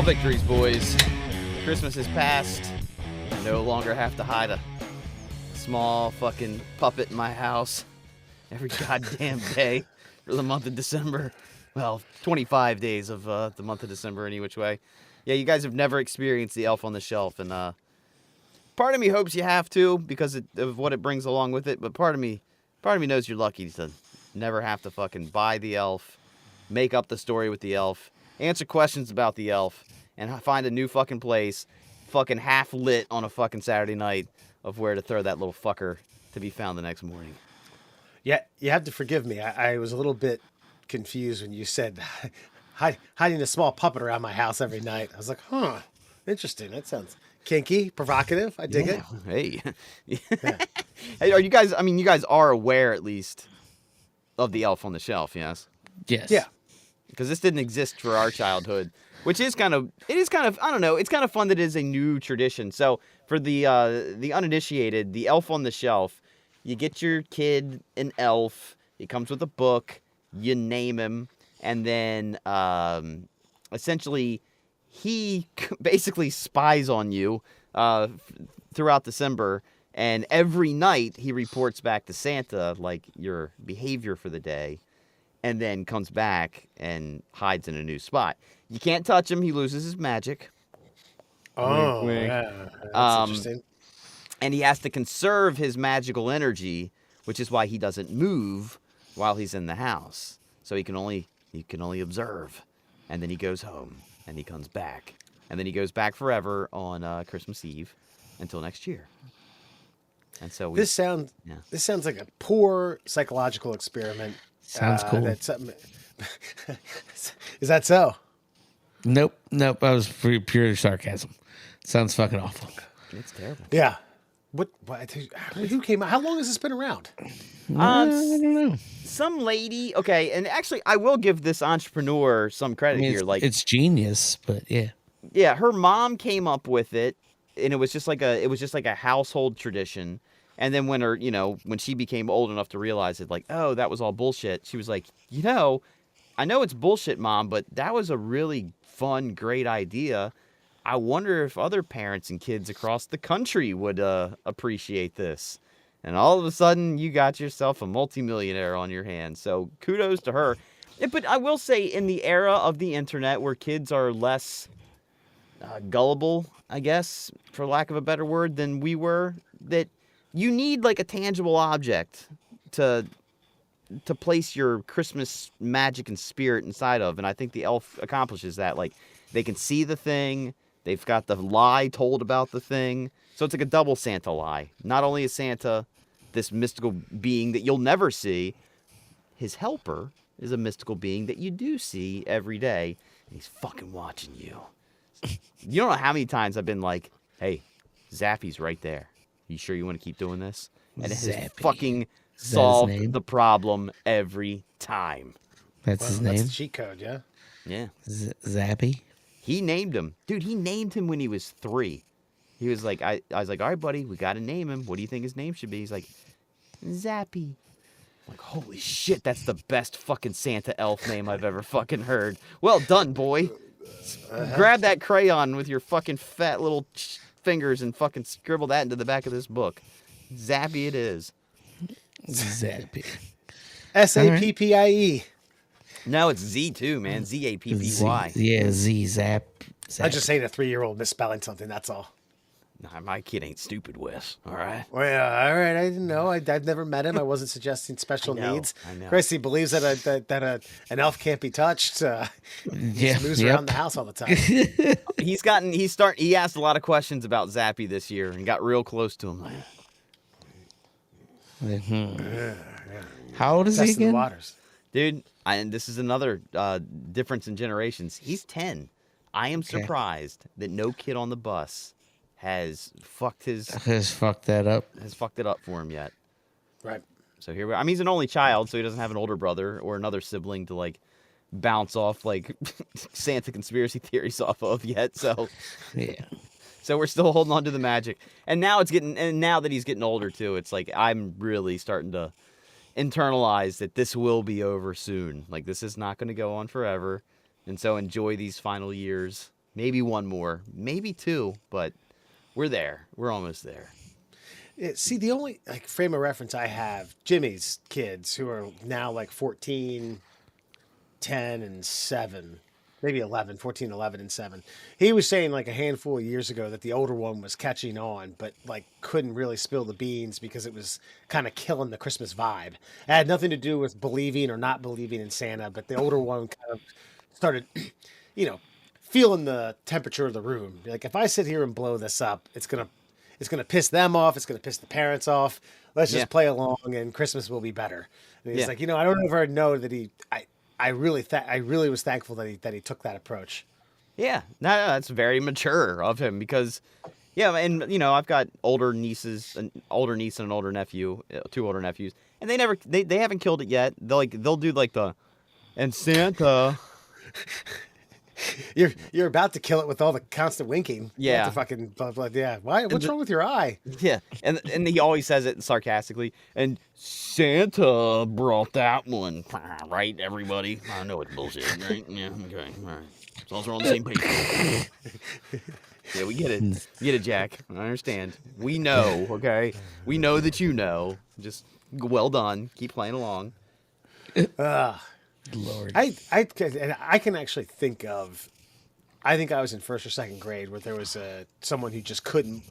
Small victories, boys. Christmas is past. I no longer have to hide a small fucking puppet in my house every goddamn day for the month of December. Well, 25 days of the month of December any which way. Yeah, you guys have never experienced the Elf on the Shelf, and part of me hopes you have to because of what it brings along with it, but part of me knows you're lucky to never have to fucking buy the elf, make up the story with the elf, answer questions about the elf, and find a new fucking place, fucking half lit on a fucking Saturday night of where to throw that little fucker to be found the next morning. Yeah, you have to forgive me. I was a little bit confused when you said hiding a small puppet around my house every night. I was like, huh, interesting. That sounds kinky, provocative. I dig it. Hey. Hey, are you guys, I mean, you guys are aware at least of the Elf on the Shelf, yes? Yes. Yeah. Because this didn't exist for our childhood, which is kind of, I don't know, it's kind of fun that it is a new tradition. So for the uninitiated, the Elf on the Shelf, you get your kid an elf, he comes with a book, you name him, and then essentially he basically spies on you throughout December, and every night he reports back to Santa, like, your behavior for the day, and then comes back and hides in a new spot. You can't touch him. He loses his magic. Oh, wink. yeah. That's interesting. And he has to conserve his magical energy, which is why he doesn't move while he's in the house. So he can only observe. And then he goes home, and he comes back. And then he goes back forever on Christmas Eve until next year. And so This sounds like a poor psychological experiment. Sounds cool. Is that so? Nope. That was pure sarcasm. Sounds fucking awful. It's terrible. Yeah. Who came out? How long has this been around? I don't know. Some lady, okay, and actually I will give this entrepreneur some credit here. Like, it's genius, but yeah. yeah, her mom came up with it, and it was just like a household tradition. And then when she became old enough to realize it, like, oh, that was all bullshit, she was like, I know it's bullshit, Mom, but that was a really fun, great idea. I wonder if other parents and kids across the country would appreciate this. And all of a sudden, you got yourself a multimillionaire on your hands. So kudos to her. But I will say, in the era of the internet where kids are less gullible, I guess, for lack of a better word, than we were, that you need like a tangible object to place your Christmas magic and spirit inside of. And I think the elf accomplishes that. Like, they can see the thing. They've got the lie told about the thing. So it's like a double Santa lie. Not only is Santa this mystical being that you'll never see, his helper is a mystical being that you do see every day. And he's fucking watching you. You don't know how many times I've been like, hey, Zappy's right there. You sure you want to keep doing this? And it has Zappy. fucking Is that his solved name? the problem every time. That's his That's name. the cheat code, yeah. Yeah. Zappy. He named him. Dude, he named him when he was 3. He was like, I was like, all right, buddy, we got to name him. What do you think his name should be? He's like, Zappy. I'm like, holy shit, that's the best fucking Santa elf name I've ever fucking heard. Well done, boy. Grab that crayon with your fucking fat little fingers and fucking scribble that into the back of this book. Zappy it is. Zappy. Sappie. No, it's Z too, man. Zappy. Yeah, Zap. I just hate a 3-year-old misspelling something. That's all. Nah, my kid ain't stupid, Wes. All right. Well, yeah, all right. I didn't know. I've never met him. I wasn't suggesting special needs. I know. Christy believes that an elf can't be touched. Yeah. Moves around the house all the time. He asked a lot of questions about Zappy this year and got real close to him. How old is he Testing the again? waters. Dude, and this is another difference in generations. He's 10. I am surprised that no kid on the bus has fucked that up. it up for him yet. Right. So here we are. I mean, he's an only child, so he doesn't have an older brother or another sibling to like bounce off like Santa conspiracy theories off of yet. So Yeah. So we're still holding on to the magic. And now that he's getting older too, it's like I'm really starting to internalize that this will be over soon. Like, this is not going to go on forever. And so enjoy these final years maybe one more, maybe two, but we're there. We're almost there. See, the only like frame of reference I have, Jimmy's kids who are now like 14, 10, and 7, maybe 11, 14, 11, and 7. He was saying like a handful of years ago that the older one was catching on, but like couldn't really spill the beans because it was kind of killing the Christmas vibe. It had nothing to do with believing or not believing in Santa, but the older one kind of started, feeling the temperature of the room. Like if I sit here and blow this up, it's gonna piss them off. It's gonna piss the parents off. Let's just Yeah. play along, and Christmas will be better. And he's Yeah. like, I don't ever know that I really was thankful that he took that approach. Yeah, no, that's very mature of him because, yeah, and I've got older nieces, an older niece and an older nephew, two older nephews, and they haven't killed it yet. They'll do like and Santa. You're about to kill it with all the constant winking. You have Yeah. to fucking yeah. Why? What's wrong with your eye? Yeah, and he always says it sarcastically. And Santa brought that one, right? Everybody, I know it's bullshit, right? Yeah, okay, all right. As long as we're on the same page. Yeah, we get it. We get it, Jack. I understand. We know, okay? We know that you know. Just well done. Keep playing along. Lord. I can actually think of. I think I was in first or second grade where there was someone who just couldn't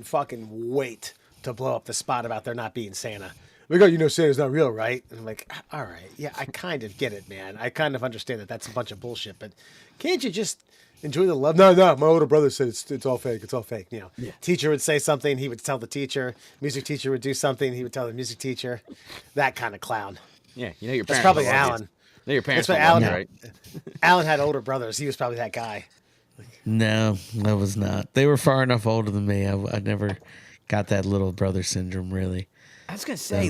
fucking wait to blow up the spot about there not being Santa. We go, Santa's not real, right? And I'm like, all right, yeah, I kind of get it, man. I kind of understand that that's a bunch of bullshit, but can't you just enjoy the love? No, my older brother said it's all fake. It's all fake. Teacher would say something, he would tell the teacher. Music teacher would do something, he would tell the music teacher. That kind of clown. Yeah, your That's parents. probably don't love you. Alan. No, your parents That's don't what love Alan you, right? Alan had older brothers. He was probably that guy. No, I was not. They were far enough older than me. I never got that little brother syndrome, really. I was gonna say,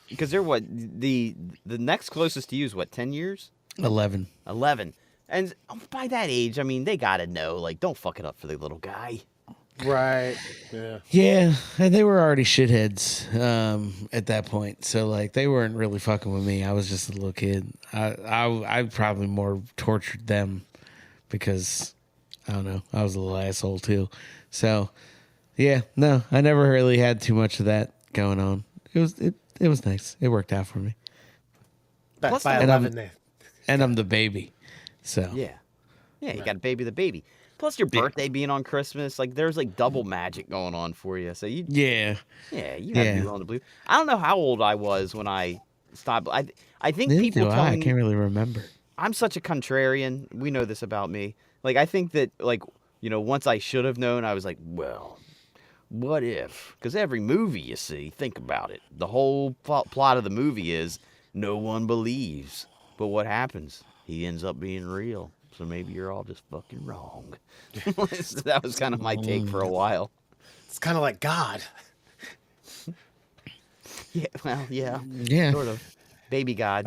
because they're the next closest to you is 10 years? 11. 11. And by that age, I mean, they gotta know, don't fuck it up for the little guy. Right. Yeah. Yeah, and they were already shitheads at that point. So they weren't really fucking with me. I was just a little kid. I probably more tortured them because I don't know. I was a little asshole too. So yeah, no, I never really had too much of that going on. It was nice. It worked out for me. By Plus, 11, And I'm the baby. So Yeah, you got to baby the baby. Plus your birthday being on Christmas, there's double magic going on for you. So you yeah. have to be willing to believe. I don't know how old I was when I stopped. I think Neither people do tell I me can't really remember. I'm such a contrarian. We know this about me. I think that once I should have known, I was like, well, what if? Because every movie you see, think about it. The whole plot of the movie is no one believes. But what happens? He ends up being real. So maybe you're all just fucking wrong. So that was kind of my take for a while. it's kind of like God. Yeah, well, yeah. Yeah. Sort of. Baby God.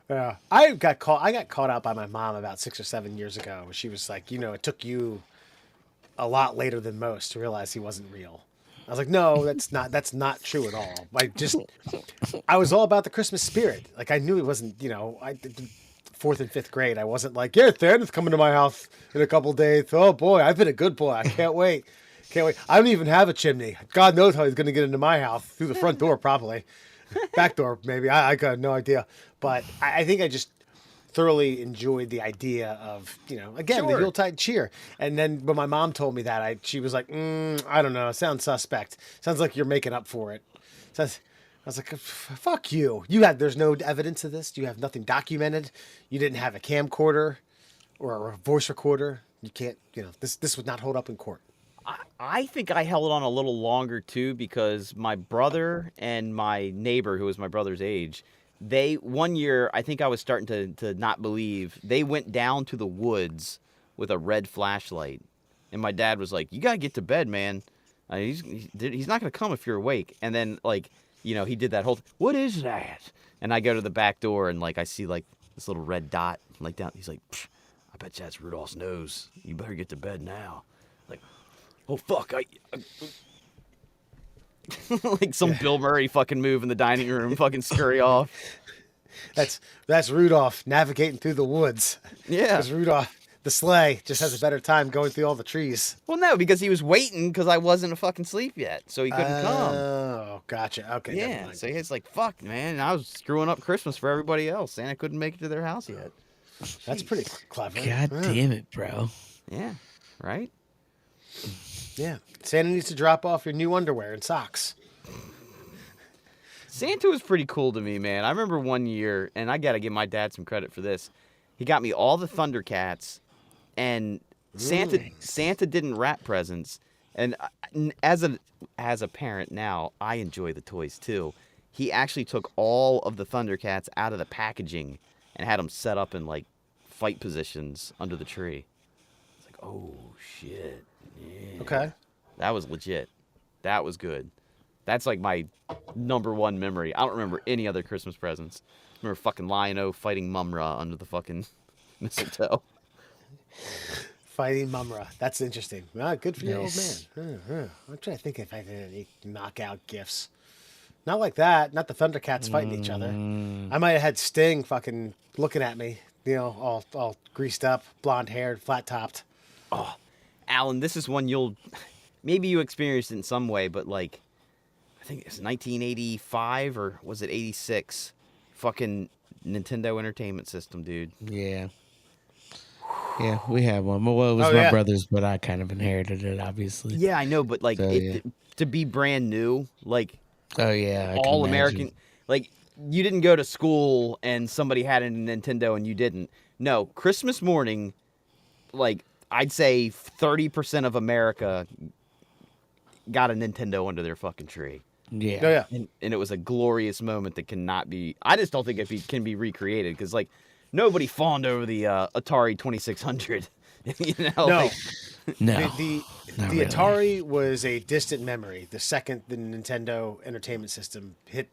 Yeah. I got caught out by my mom about 6 or 7 years ago. She was like, it took you a lot later than most to realize he wasn't real. I was like, no, that's not true at all. I was all about the Christmas spirit. I knew he wasn't, I fourth and fifth grade. I wasn't like, yeah, Santa's coming to my house in a couple days. Oh boy, I've been a good boy. I can't wait. Can't wait. I don't even have a chimney. God knows how he's going to get into my house through the front door, probably. Back door, maybe. I got no idea. But I think I just thoroughly enjoyed the idea of, again, the Sure. Yuletide cheer. And then when my mom told me that, she was like, I don't know. Sounds suspect. Sounds like you're making up for it. I was like, fuck you. There's no evidence of this. You have nothing documented. You didn't have a camcorder or a voice recorder. You can't, this would not hold up in court. I think I held on a little longer too because my brother and my neighbor, who was my brother's age, one year, I think I was starting to not believe, they went down to the woods with a red flashlight. And my dad was like, you got to get to bed, man. He's not going to come if you're awake. And then, he did that whole, what is that? And I go to the back door and, I see, this little red dot, down. He's like, I bet that's Rudolph's nose. You better get to bed now. Oh, fuck. Some Bill Murray fucking move in the dining room, fucking scurry off. That's Rudolph navigating through the woods. Yeah. That's Rudolph. The sleigh just has a better time going through all the trees. Well, no, because he was waiting because I wasn't fucking asleep yet, so he couldn't come. Oh, gotcha. Okay. never Yeah, mind. so he's like, "Fuck, man!" And I was screwing up Christmas for everybody else. Santa couldn't make it to their house yet. That's pretty clever. God Yeah. damn it, bro. Yeah, right. Yeah. Santa needs to drop off your new underwear and socks. Santa was pretty cool to me, man. I remember one year, and I gotta give my dad some credit for this. He got me all the Thundercats, and Santa didn't wrap presents. And as a parent now, I enjoy the toys too. He actually took all of the Thundercats out of the packaging and had them set up in like fight positions under the tree. It's like, oh shit, yeah. Okay. That was legit. That was good. That's like my number one memory. I don't remember any other Christmas presents. I remember fucking Lion-O fighting Mumra under the fucking mistletoe. Fighting Mumra. That's interesting. Ah, good for Nice. your old man. I'm trying to think if I had any knockout gifts. Not like that. Not the Thundercats fighting each other. I might have had Sting fucking looking at me, all greased up, blonde haired, flat topped. Alan, this is one maybe you experienced it in some way, but like, I think it's 1985 or was it 86? Fucking Nintendo Entertainment System, dude. Yeah. Yeah, we had one. Well, it was Oh, my yeah. brother's, but I kind of inherited it, obviously. Yeah, I know, but like, So, yeah. to be brand new, like, Oh, yeah. I can all imagine. American. Like, you didn't go to school and somebody had a Nintendo and you didn't. No, Christmas morning, like, I'd say 30% of America got a Nintendo under their fucking tree. Yeah. Oh, yeah. And it was a glorious moment that cannot be. I just don't think it can be recreated because, like, nobody fawned over the Atari 2600. You know? No. Like, No. The not the really. Atari was a distant memory. The second the Nintendo Entertainment System hit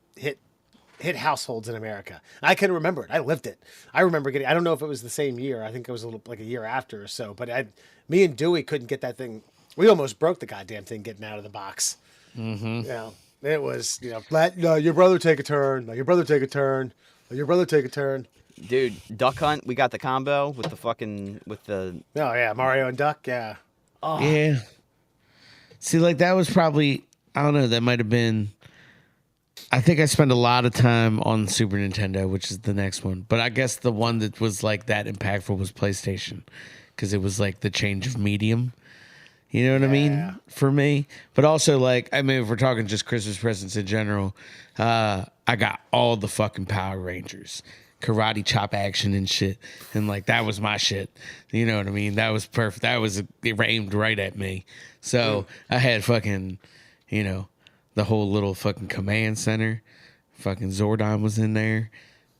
households in America, I can remember it. I lived it. I remember getting. I don't know if it was the same year. I think it was like a year after or so. But me and Dewey couldn't get that thing. We almost broke the goddamn thing getting out of the box. Mm-hmm. It was let your brother take a turn. Let your brother take a turn. Let your brother take a turn. dude, Duck Hunt, we got the combo with the. Oh yeah, Mario and Duck. Yeah. Yeah. See, like that was probably, I don't know, that might have been, I think I spent a lot of time on Super Nintendo, which is the next one. But I guess the one that was like that impactful was PlayStation because it was like the change of medium. You know what I Yeah. mean? For me. But also, like, I mean, if we're talking just Christmas presents in general, I got all the fucking Power Rangers, karate chop action and shit. And, like, that was my shit. You know what I mean? That was perfect. That was aimed right at me. So I had fucking, the whole little fucking command center. Fucking Zordon was in there.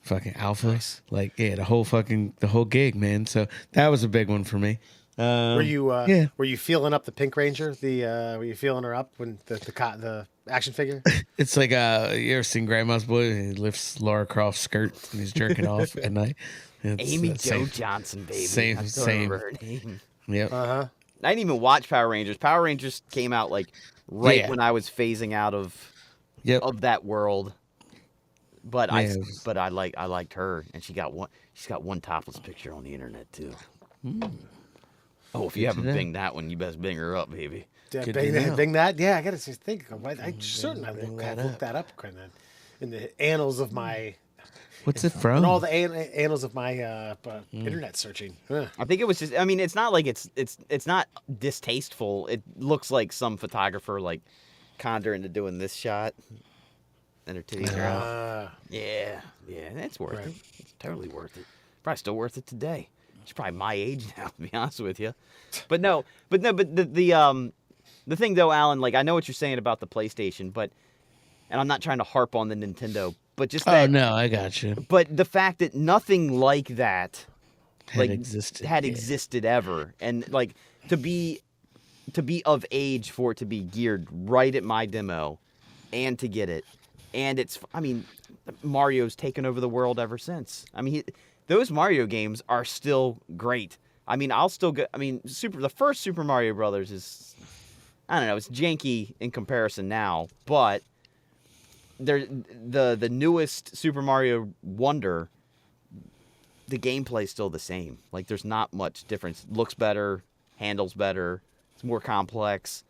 Fucking Alpha. Nice. Like, yeah, the whole gig, man. So that was a big one for me. Were you yeah. were you feeling up the Pink Ranger? Were you feeling her up when the action figure? It's like you ever seen Grandma's Boy? He lifts Laura Croft's skirt and he's jerking off at night. It's Amy that Jo same- Johnson, baby. same- I still same. remember her name. Yep. Uh-huh. I didn't even watch Power Rangers. Power Rangers came out like right Yeah. when I was phasing out of Yep. that world. But Yeah, it was- I liked her, and she's got one topless picture on the internet too. Oh, if you haven't know. binged that one, you best bing her up, baby. Yeah, Good bang, to that, know. bang that. Yeah, I gotta just think. I certainly bang looked that that up in the annals of my What's it in from? all the annals of my internet searching. Huh. I think it was just. I mean, it's not like it's not distasteful. It looks like some photographer like conned her into doing this shot, and her titties are out. Yeah, that's worth Right. it. It's totally worth it. Probably still worth it today. She's probably my age now, to be honest with you. But the thing though, Alan, like I know what you're saying about the PlayStation, but and I'm not trying to harp on the Nintendo, but just Oh that. no, I got you. But the fact that nothing like that Had existed. had yeah. existed ever, and like to be of age for it to be geared right at my demo, and to get it, and Mario's taken over the world ever since. I mean, those Mario games are still great. I mean, I'll still go. I mean, the first Super Mario Brothers is, I don't know, it's janky in comparison now, but the newest Super Mario Wonder the gameplay's still the same. Like, there's not much difference. Looks better, handles better, it's more complex,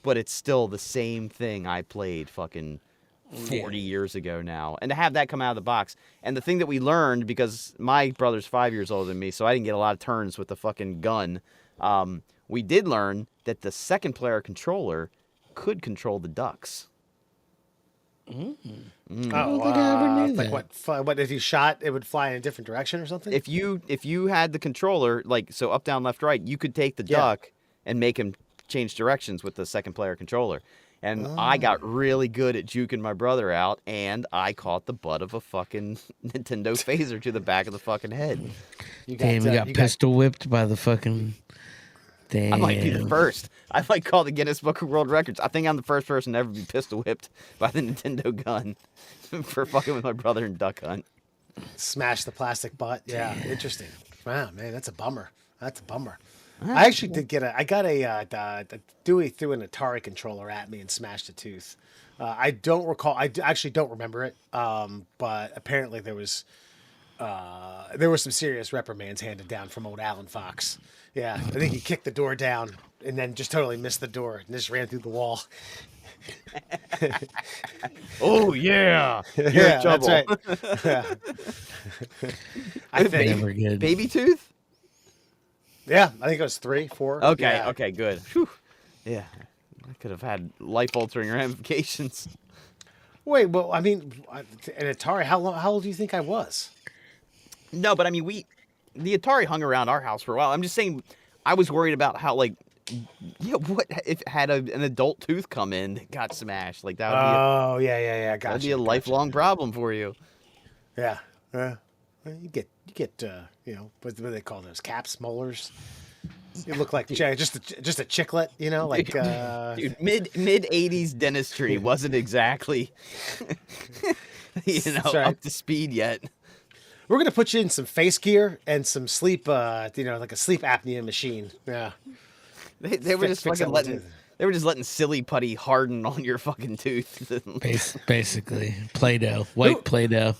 but it's still the same thing I played fucking 40 years ago now. And to have that come out of the box, and the thing that we learned, because my brother's 5 years older than me, so I didn't get a lot of turns with the fucking gun. We did learn that the second player controller could control the ducks. Oh, think I ever knew it's like that. what if you shot, it would fly in a different direction or something? If you had the controller, like, so up, down, left, right, you could take the Yeah. duck and make him change directions with the second player controller. And I got really good at juking my brother out, and I caught the butt of a fucking Nintendo phaser to the back of the fucking head. You Damn, you got pistol whipped by the fucking. Damn. I might be the first. I might call the Guinness Book of World Records. I think I'm the first person to ever be pistol whipped by the Nintendo gun for fucking with my brother in Duck Hunt. Smash the plastic butt. Yeah, interesting. Wow, man, that's a bummer. I actually did get Dewey threw an Atari controller at me and smashed a tooth. I don't recall. Actually don't remember it. But apparently there were some serious reprimands handed down from old Alan Fox. Yeah, I think he kicked the door down and then just totally missed the door and just ran through the wall. Oh, yeah. Yeah, that's right. Yeah. I think. Never good. Baby tooth? Yeah, I think it was 3, 4. Okay, Yeah. okay, good. Whew. Yeah, I could have had life-altering ramifications. Wait, well, I mean, an Atari. How old do you think I was? No, but I mean, the Atari hung around our house for a while. I'm just saying, I was worried about how, like, what if had an adult tooth come in that got smashed? Like, that would be yeah. Gotcha. that'd be a lifelong problem for you. Yeah. Well, you get what do they call those, caps, molars? You look like just a chiclet, like Dude, mid 80s dentistry wasn't exactly That's right. up to speed yet. We're gonna put you in some face gear and some sleep, like a sleep apnea machine. Yeah. They were just Fix fucking that one, letting too. they were just letting silly putty harden on your fucking tooth. Basically, Play-Doh, white Play-Doh.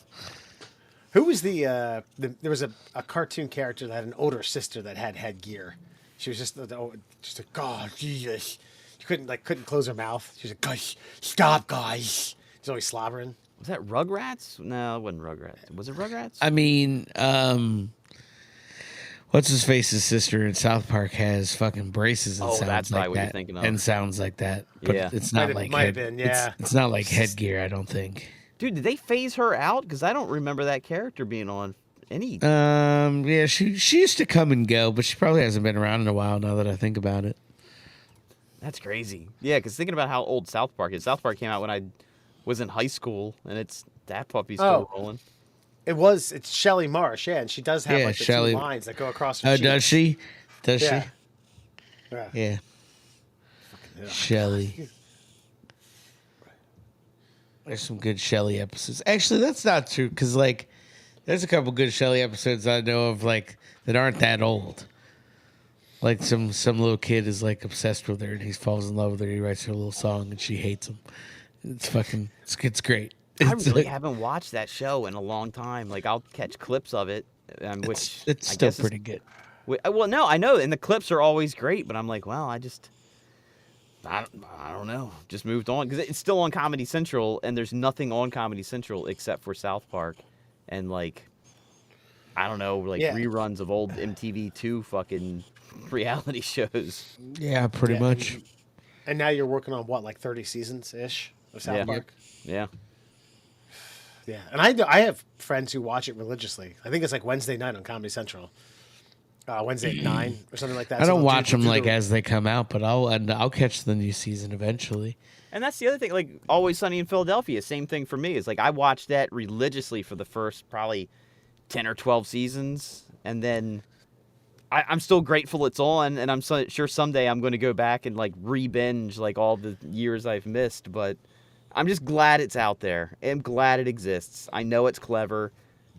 Who was there was a cartoon character that had an older sister that had headgear. She was just a God, Jesus. She couldn't close her mouth. She was like, "Gosh, stop, guys." She's always slobbering. Was that Rugrats? No, it wasn't Rugrats. Was it Rugrats? I mean, what's his face's sister in South Park has fucking braces and Oh, sounds that's like probably what you're that, thinking of. and sounds like that. But Yeah. it's not Might have been, yeah. It's not like headgear. I don't think. Dude, did they phase her out? Because I don't remember that character being on any. Yeah, she used to come and go, but she probably hasn't been around in a while. Now that I think about it. That's crazy. Yeah, because thinking about how old South Park is. South Park came out when I was in high school, and that puppy's still rolling. It's Shelley Marsh, yeah, and she does have like the Shelley. 2 lines that go across her Oh, cheeks. does she? Does Yeah. she? Yeah. Yeah. Shelly. There's some good Shelly episodes. Actually, that's not true because like, there's a couple good Shelly episodes I know of like that aren't that old. Like some little kid is like obsessed with her and he falls in love with her. He writes her a little song and she hates him. It's great. I It's really like- haven't watched that show in a long time. Like, I'll catch clips of it, which it's I still guess is- pretty good. Well, no, I know, and the clips are always great, but I'm like, well, I don't know. Just moved on because it's still on Comedy Central, and there's nothing on Comedy Central except for South Park, and like, I don't know, like Yeah. reruns of old MTV2 fucking reality shows. Yeah, pretty Yeah. much. And now you're working on what, like 30 seasons ish of South Yeah. Park? Yeah. Yeah. And I have friends who watch it religiously. I think it's like Wednesday night on Comedy Central. Wednesday at 9 or something like that. I So don't they'll watch them do like the- as they come out, but I'll catch the new season eventually. And that's the other thing, like Always Sunny in Philadelphia, same thing for me. Is like I watched that religiously for the first probably 10 or 12 seasons, and then I'm still grateful it's on, and I'm sure someday I'm going to go back and like re-binge like all the years I've missed, but I'm just glad it's out there. I'm glad it exists. I know it's clever.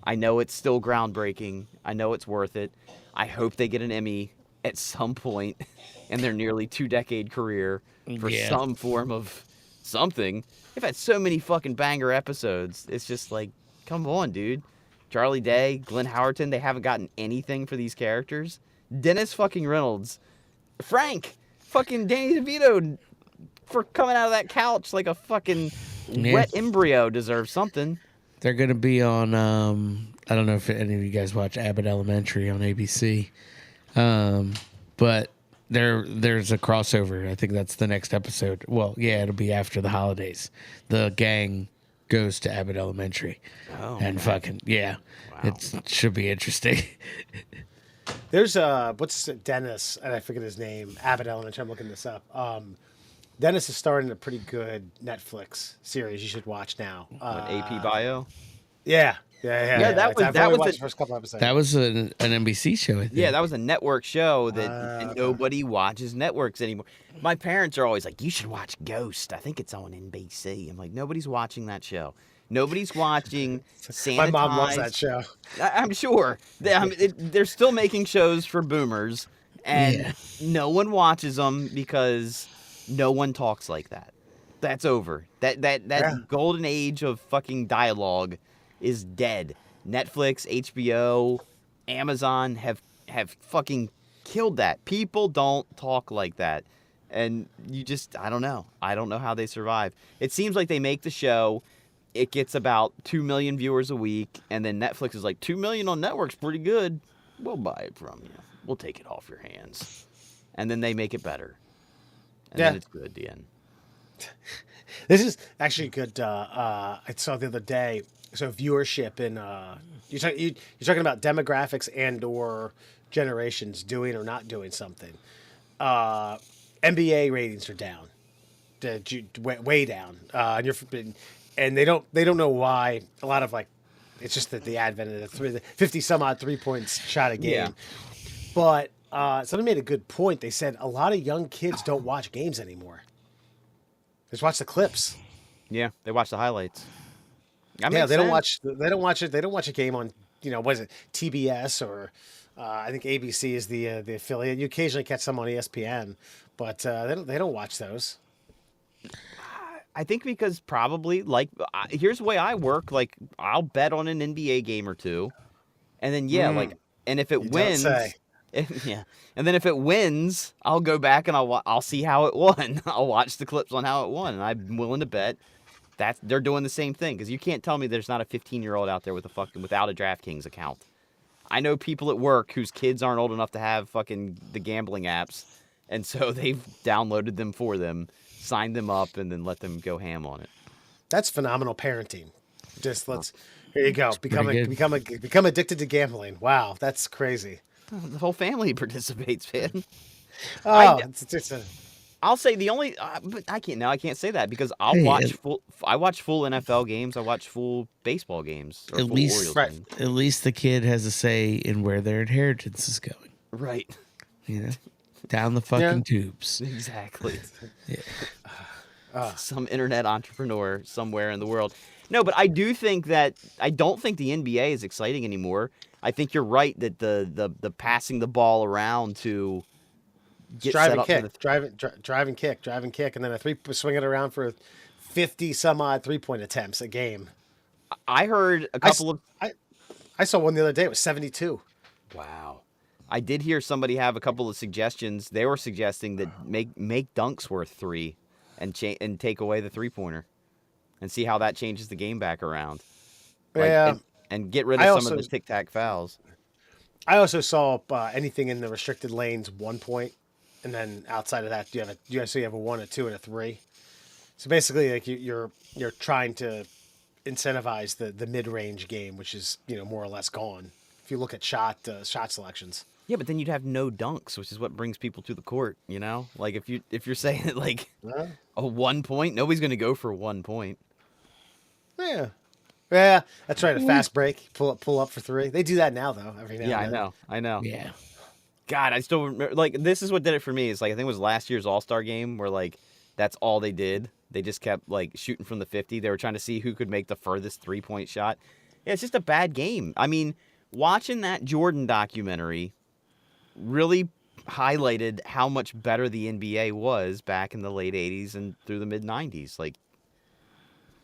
I know it's still groundbreaking. I know it's worth it. I hope they get an Emmy at some point in their nearly 2-decade career for Yeah. some form of something. They've had so many fucking banger episodes. It's just like, come on, dude. Charlie Day, Glenn Howerton, they haven't gotten anything for these characters. Dennis fucking Reynolds, Frank, fucking Danny DeVito for coming out of that couch like a fucking wet embryo deserves something. They're gonna be on. I don't know if any of you guys watch Abbott Elementary on ABC, but there's a crossover. I think that's the next episode. Well, yeah, it'll be after the holidays. The gang goes to Abbott Elementary, and fucking yeah, it should be interesting. There's what's Dennis, and I forget his name. Abbott Elementary. I'm looking this up. Dennis is starting a pretty good Netflix series you should watch now. AP Bio. Yeah. That I've was only a- watched the first couple episodes. That was an NBC show, I think. Yeah, that was a network show that and nobody watches networks anymore. My parents are always like, "You should watch Ghost. I think it's on NBC." I'm like, nobody's watching that show. Nobody's watching Sanitized. My mom loves that show. I'm sure. They're still making shows for boomers, and no one watches them because no one talks like that. That's over. That golden age of fucking dialogue is dead. Netflix, HBO, Amazon have fucking killed that. People don't talk like that. And I don't know. I don't know how they survive. It seems like they make the show, it gets about 2 million viewers a week, and then Netflix is like, 2 million on network's pretty good. We'll buy it from you. We'll take it off your hands. And then they make it better. And then it's good at the end. This is actually good. I saw the other day. So viewership in you're talking about demographics and or generations doing or not doing something. NBA ratings are down, way down, and they don't know why. A lot of it's just the advent of the 50 some odd 3-point shot a game. Yeah. But somebody made a good point. They said a lot of young kids don't watch games anymore. They just watch the clips. Yeah, they watch the highlights. Yeah, they don't watch it. They don't watch a game on, what is it, TBS or I think ABC is the affiliate. You occasionally catch some on ESPN, but they don't watch those. I think because probably here's the way I work. Like, I'll bet on an NBA game or two, and then and if it wins, and then if it wins, I'll go back and I'll see how it won. I'll watch the clips on how it won, and I'm willing to bet that they're doing the same thing, because you can't tell me there's not a 15-year-old out there without a DraftKings account. I know people at work whose kids aren't old enough to have fucking the gambling apps, and so they've downloaded them for them, signed them up, and then let them go ham on it. That's phenomenal parenting. Here you go. Become addicted to gambling. Wow, that's crazy. The whole family participates, man. I'll say the only, but I can't say that because I watch full NFL games. I watch full baseball games. Or at least the kid has a say in where their inheritance is going. Right. Down the fucking tubes. Exactly. Some internet entrepreneur somewhere in the world. No, but I don't think the NBA is exciting anymore. I think you're right that the passing the ball around to drive and kick, and then swing it around for 50 some odd 3-point attempts a game. I heard a couple I saw one the other day. It was 72. Wow. I did hear somebody have a couple of suggestions. They were suggesting that make dunks worth 3 and take away the 3-pointer and see how that changes the game back around. And get rid of some of the tic-tac fouls. I also saw anything in the restricted lanes 1 point. And then outside of that, you have a 1, a 2, and a 3. So basically, you're trying to incentivize the mid-range game, which is more or less gone. If you look at shot selections. Yeah, but then you'd have no dunks, which is what brings people to the court. Like if you're saying it a 1 point, nobody's going to go for 1 point. Yeah, that's right. A fast break, pull up for 3. They do that now though. Every now. Yeah, and then. I know. Yeah. God, I still remember, this is what did it for me. Is I think it was last year's All-Star game where that's all they did. They just kept shooting from the 50. They were trying to see who could make the furthest 3-point shot. Yeah, it's just a bad game. I mean, watching that Jordan documentary really highlighted how much better the NBA was back in the late 80s and through the mid 90s.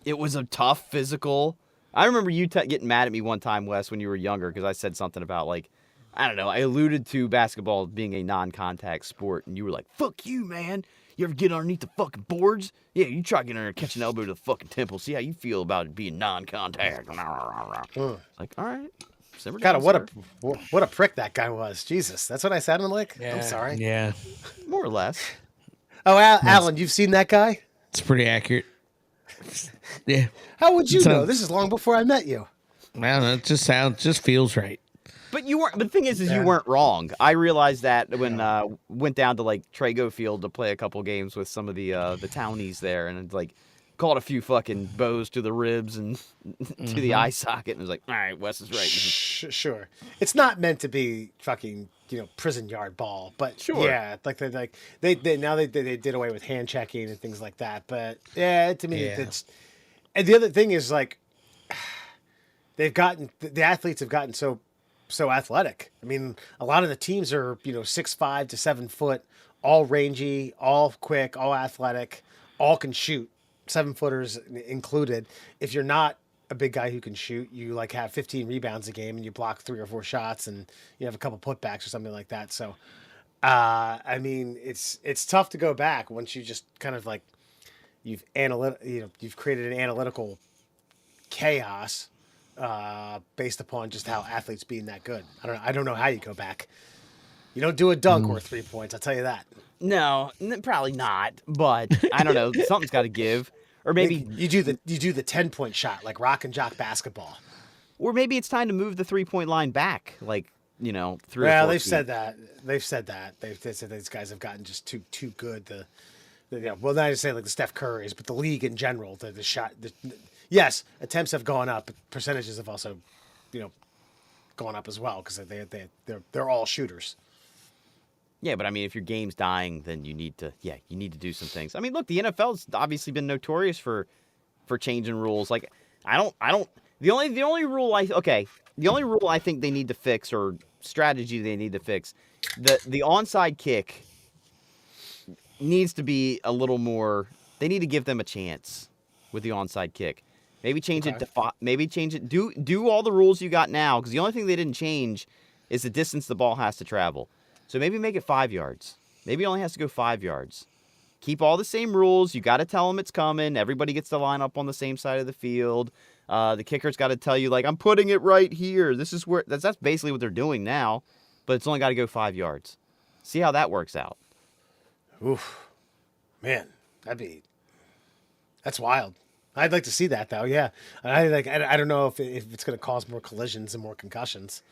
It was a tough, physical, I remember you getting mad at me one time, Wes, when you were younger, because I said something about, like, I don't know, I alluded to basketball being a non-contact sport, and you were like, fuck you, man. You ever get underneath the fucking boards? Yeah, you try getting under there, catch an elbow to the fucking temple, see how you feel about it being non-contact. Like, all right. Simmer God, down, what a prick that guy was. Jesus, that's what I sounded like? I'm sorry. Yeah, More or less. Oh, Alan, you've seen that guy? it's pretty accurate. Yeah, How would you know? Sounds- This is long before I met you. I don't know. It just feels right. But you weren't. But the thing is you weren't wrong. I realized that when went down to like Trago Field to play a couple games with some of the townies there, and like caught a few fucking bows to the ribs and to the eye socket, and was like, all right, Wes is right. Sure. It's not meant to be fucking, prison yard ball, but Sure. yeah, they now they did away with hand checking and things like that. But yeah, to me, it's. And the other thing is like, the athletes have gotten so athletic. I mean, a lot of the teams are 6'5" to 7 foot, all rangy, all quick, all athletic, all can shoot. 7-footers included. If you're not a big guy who can shoot, you like have 15 rebounds a game and you block 3 or 4 shots and you have a couple putbacks or something like that. So, I mean, it's tough to go back once you just kind of like you've created an analytical chaos based upon just how athletes being that good. I don't know how you go back. You don't do a dunk or 3 points. I'll tell you that. No, probably not. But I don't know. Something's got to give. Or maybe you do the 10-point shot like rock and jock basketball. Or maybe it's time to move the 3-point line back, like 3 or 4 Well, feet. said that. They've said that. They said these guys have gotten just too good. Well, not to say like the Steph Currys, but the league in general. The shot. Yes, attempts have gone up, but percentages have also, gone up as well because they're all shooters. Yeah, but I mean, if your game's dying, then you need to do some things. I mean, look, the NFL's obviously been notorious for changing rules. Like, the only rule I think they need to fix, or strategy they need to fix, the onside kick needs to be a little more. They need to give them a chance with the onside kick. Maybe change it to maybe change it. Do all the rules you got now, because the only thing they didn't change is the distance the ball has to travel. So maybe make it 5 yards. Maybe it only has to go 5 yards. Keep all the same rules. You got to tell them it's coming. Everybody gets to line up on the same side of the field. The kicker's got to tell you, like, I'm putting it right here. This is where that's basically what they're doing now, but it's only got to go 5 yards. See how that works out. Oof, man, that's wild. I'd like to see that though. Yeah, I don't know if it's going to cause more collisions and more concussions.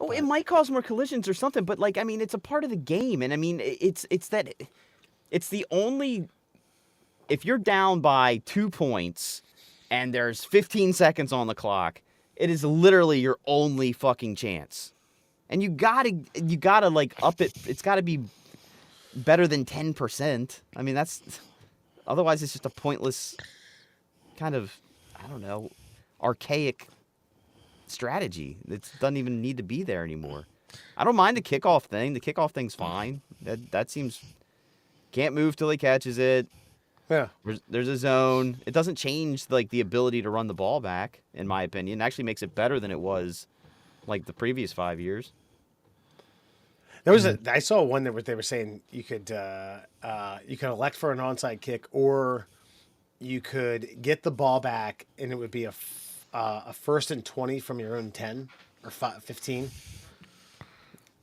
Oh, it might cause more collisions or something, but like, I mean, it's a part of the game, and I mean, it's the only. If you're down by 2 points and there's 15 seconds on the clock, it is literally your only fucking chance, and you gotta like up it. It's got to be better than 10%. I mean, otherwise it's just a pointless kind of, I don't know, archaic strategy. It doesn't even need to be there anymore. I don't mind the kickoff thing. The kickoff thing's fine. That seems, can't move till he catches it. Yeah. There's a zone. It doesn't change like the ability to run the ball back, in my opinion. It actually makes it better than it was like the previous 5 years. There was I saw one that they were saying you could elect for an onside kick, or you could get the ball back and it would be a 1st and 20 from your own 10 or 15.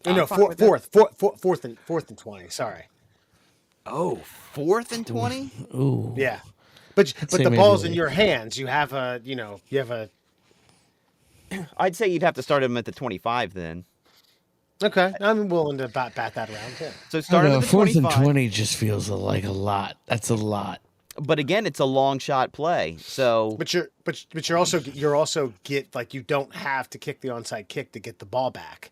No, fourth and 20. Sorry. Oh, 4th and 20? Ooh. Yeah, but the ball's in your hands. You have a. I'd say you'd have to start him at the 25 then. Okay, I'm willing to bat that around. Yeah. So start him at the 4th 25. and 20 just feels like a lot. That's a lot. But again, it's a long shot play. So But you're also get like, you don't have to kick the onside kick to get the ball back.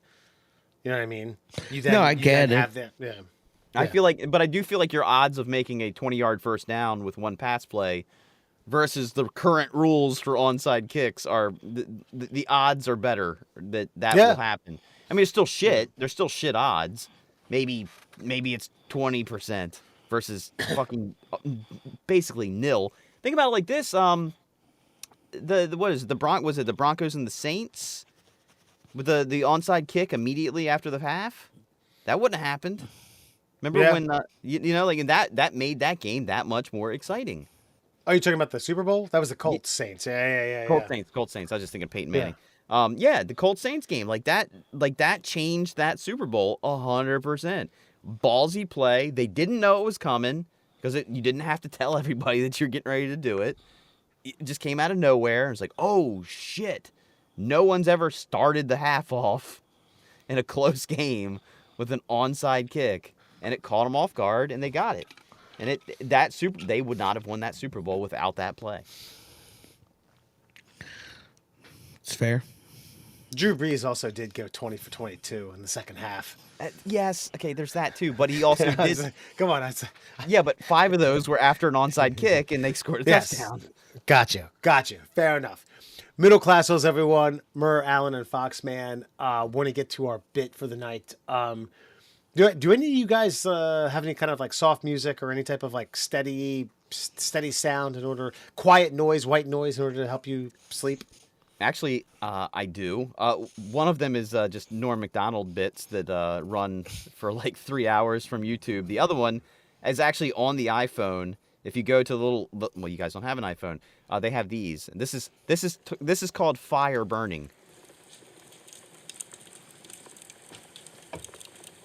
You know what I mean? I get it. Yeah. I feel like, but I do feel like your odds of making a 20-yard first down with one pass play versus the current rules for onside kicks are the odds are better that will happen. I mean, it's still shit. There's still shit odds. Maybe it's 20% versus fucking basically nil. Think about it like this. the what is it, was it the Broncos and the Saints with the onside kick immediately after the half? That wouldn't have happened. Remember Yeah. when you know, like, and that made that game that much more exciting. Are you talking about the Super Bowl? That was the Colts Saints. Yeah. Colts Saints. I was just thinking Peyton Yeah. Manning. Yeah, the Colts Saints game, like that changed that Super Bowl 100%. Ballsy play. They didn't know it was coming because you didn't have to tell everybody that you're getting ready to do it. It just came out of nowhere. It was like, oh shit, no one's ever started the half off in a close game with an onside kick, and it caught them off guard, and they got it. And they would not have won that Super Bowl without that play. It's fair. Drew Brees also did go 20 for 22 in the second half. Yes, okay, there's that too. But he also did. Come on. Yeah, but 5 of those were after an onside kick, and they scored a touchdown. Gotcha. Fair enough. Middle classes, everyone. Murr, Allen, and Foxman want to get to our bit for the night. Do any of you guys have any kind of like soft music or any type of like steady sound quiet noise, white noise in order to help you sleep? Actually, I do. One of them is just Norm Macdonald bits that run for like 3 hours from YouTube. The other one is actually on the iPhone. If you go to well, you guys don't have an iPhone. They have these. This is called Fire Burning.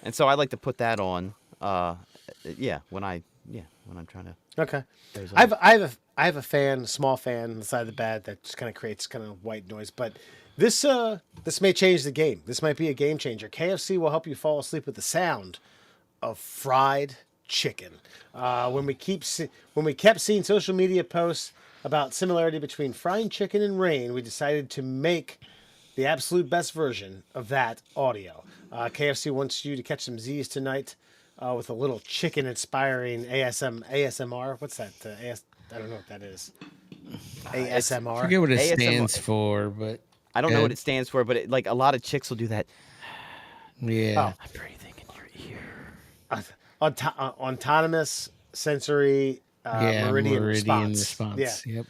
And so I like to put that on. When I'm trying to. Okay. There's I have a small fan on the side of the bed that just kind of creates kind of white noise. But this may change the game. This might be a game changer. KFC will help you fall asleep with the sound of fried chicken. When we kept seeing social media posts about similarity between frying chicken and rain, we decided to make the absolute best version of that audio. KFC wants you to catch some Z's tonight with a little chicken-inspiring ASMR. What's that? I don't know what that is. ASMR. I forget what it ASMR. stands for, but I don't know Good. what it stands for, but like a lot of chicks will do that. yeah. I'm breathing in your ear. Autonomous sensory meridian response. Yeah. Yep.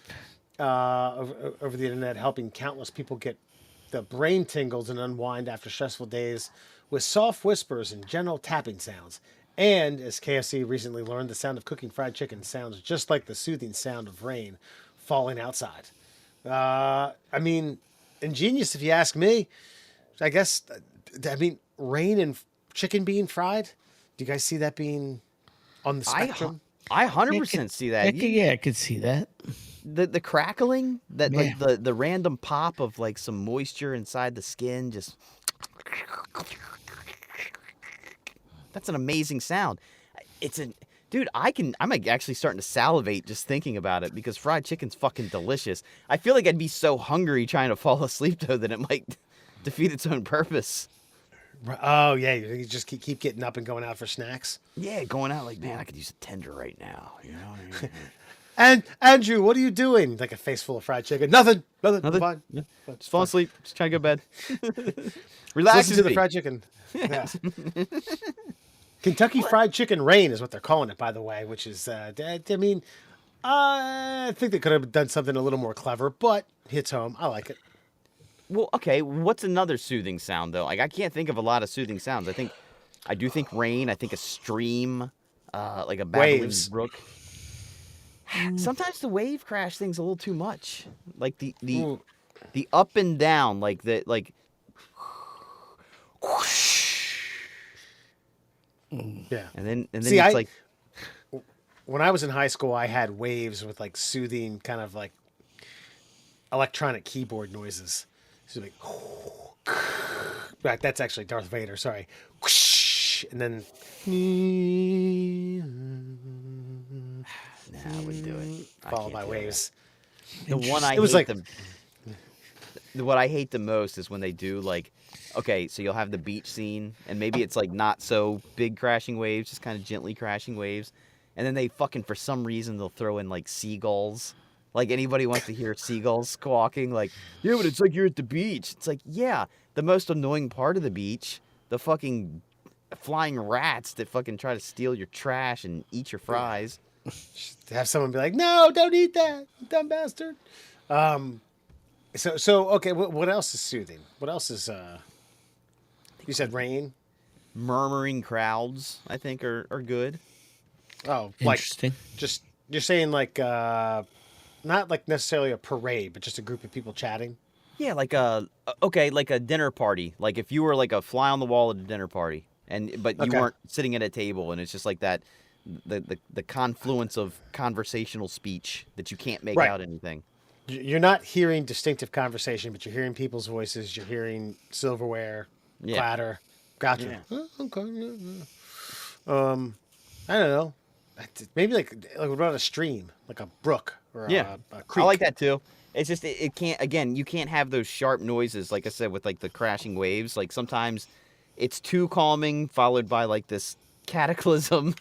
Over the internet, helping countless people get the brain tingles and unwind after stressful days with soft whispers and gentle tapping sounds. And as KFC recently learned, the sound of cooking fried chicken sounds just like the soothing sound of rain falling outside. I mean, ingenious if you ask me. I guess, rain and chicken being fried. Do you guys see that being on the spectrum? I 100% see that. I could see that. The crackling, that Yeah. like the random pop of like some moisture inside the skin, just that's an amazing sound. Dude, I'm like actually starting to salivate just thinking about it because fried chicken's fucking delicious. I feel like I'd be so hungry trying to fall asleep though that it might defeat its own purpose. Oh yeah, you just keep getting up and going out for snacks. Yeah, going out like, man, I could use a tender right now. You know. And Andrew, what are you doing? Like a face full of fried chicken. Nothing. Nothing. Fine. Yeah. Just fall asleep. Just trying to go to bed. Relax. Listen to the fried chicken. Yeah. Kentucky Fried Chicken Rain is what they're calling it, by the way, which is, I think they could have done something a little more clever, but hits home. I like it. Well, okay. What's another soothing sound though? Like I can't think of a lot of soothing sounds. I do think rain. I think a stream, like a babbling Waves. brook. Sometimes the wave crash thing's a little too much. Like the up and down, like the like. Yeah. And then See, it's like when I was in high school, I had waves with like soothing kind of like electronic keyboard noises. So like, right, that's actually Darth Vader. Sorry. And then. nah, I wouldn't do it. I Followed can't by do it. waves. The one I It was hate like- what I hate the most is when they do like, okay, so you'll have the beach scene, and maybe it's like not so big crashing waves, just kind of gently crashing waves, and then they fucking for some reason they'll throw in like seagulls. Like anybody wants to hear seagulls squawking, like, yeah, but it's like you're at the beach. It's like, yeah, the most annoying part of the beach, the fucking flying rats that fucking try to steal your trash and eat your fries. To have someone be like, no, don't eat that, you dumb bastard. So okay. What else is soothing? What else is? You said rain. Murmuring crowds, I think, are good. Oh, like Interesting. just you're saying like not like necessarily a parade, but just a group of people chatting. Yeah, like like a dinner party. Like if you were like a fly on the wall at a dinner party, but you Okay. weren't sitting at a table, and it's just like that, the confluence of conversational speech that you can't make Right. out anything. You're not hearing distinctive conversation, but you're hearing people's voices. You're hearing silverware, Yeah. clatter. Gotcha. Yeah. Okay. I don't know. Maybe like what about a stream, like a brook or Yeah, a I creek? like that too. It's just it can't again. You can't have those sharp noises, like I said, with like the crashing waves. Like sometimes it's too calming, followed by like this cataclysm,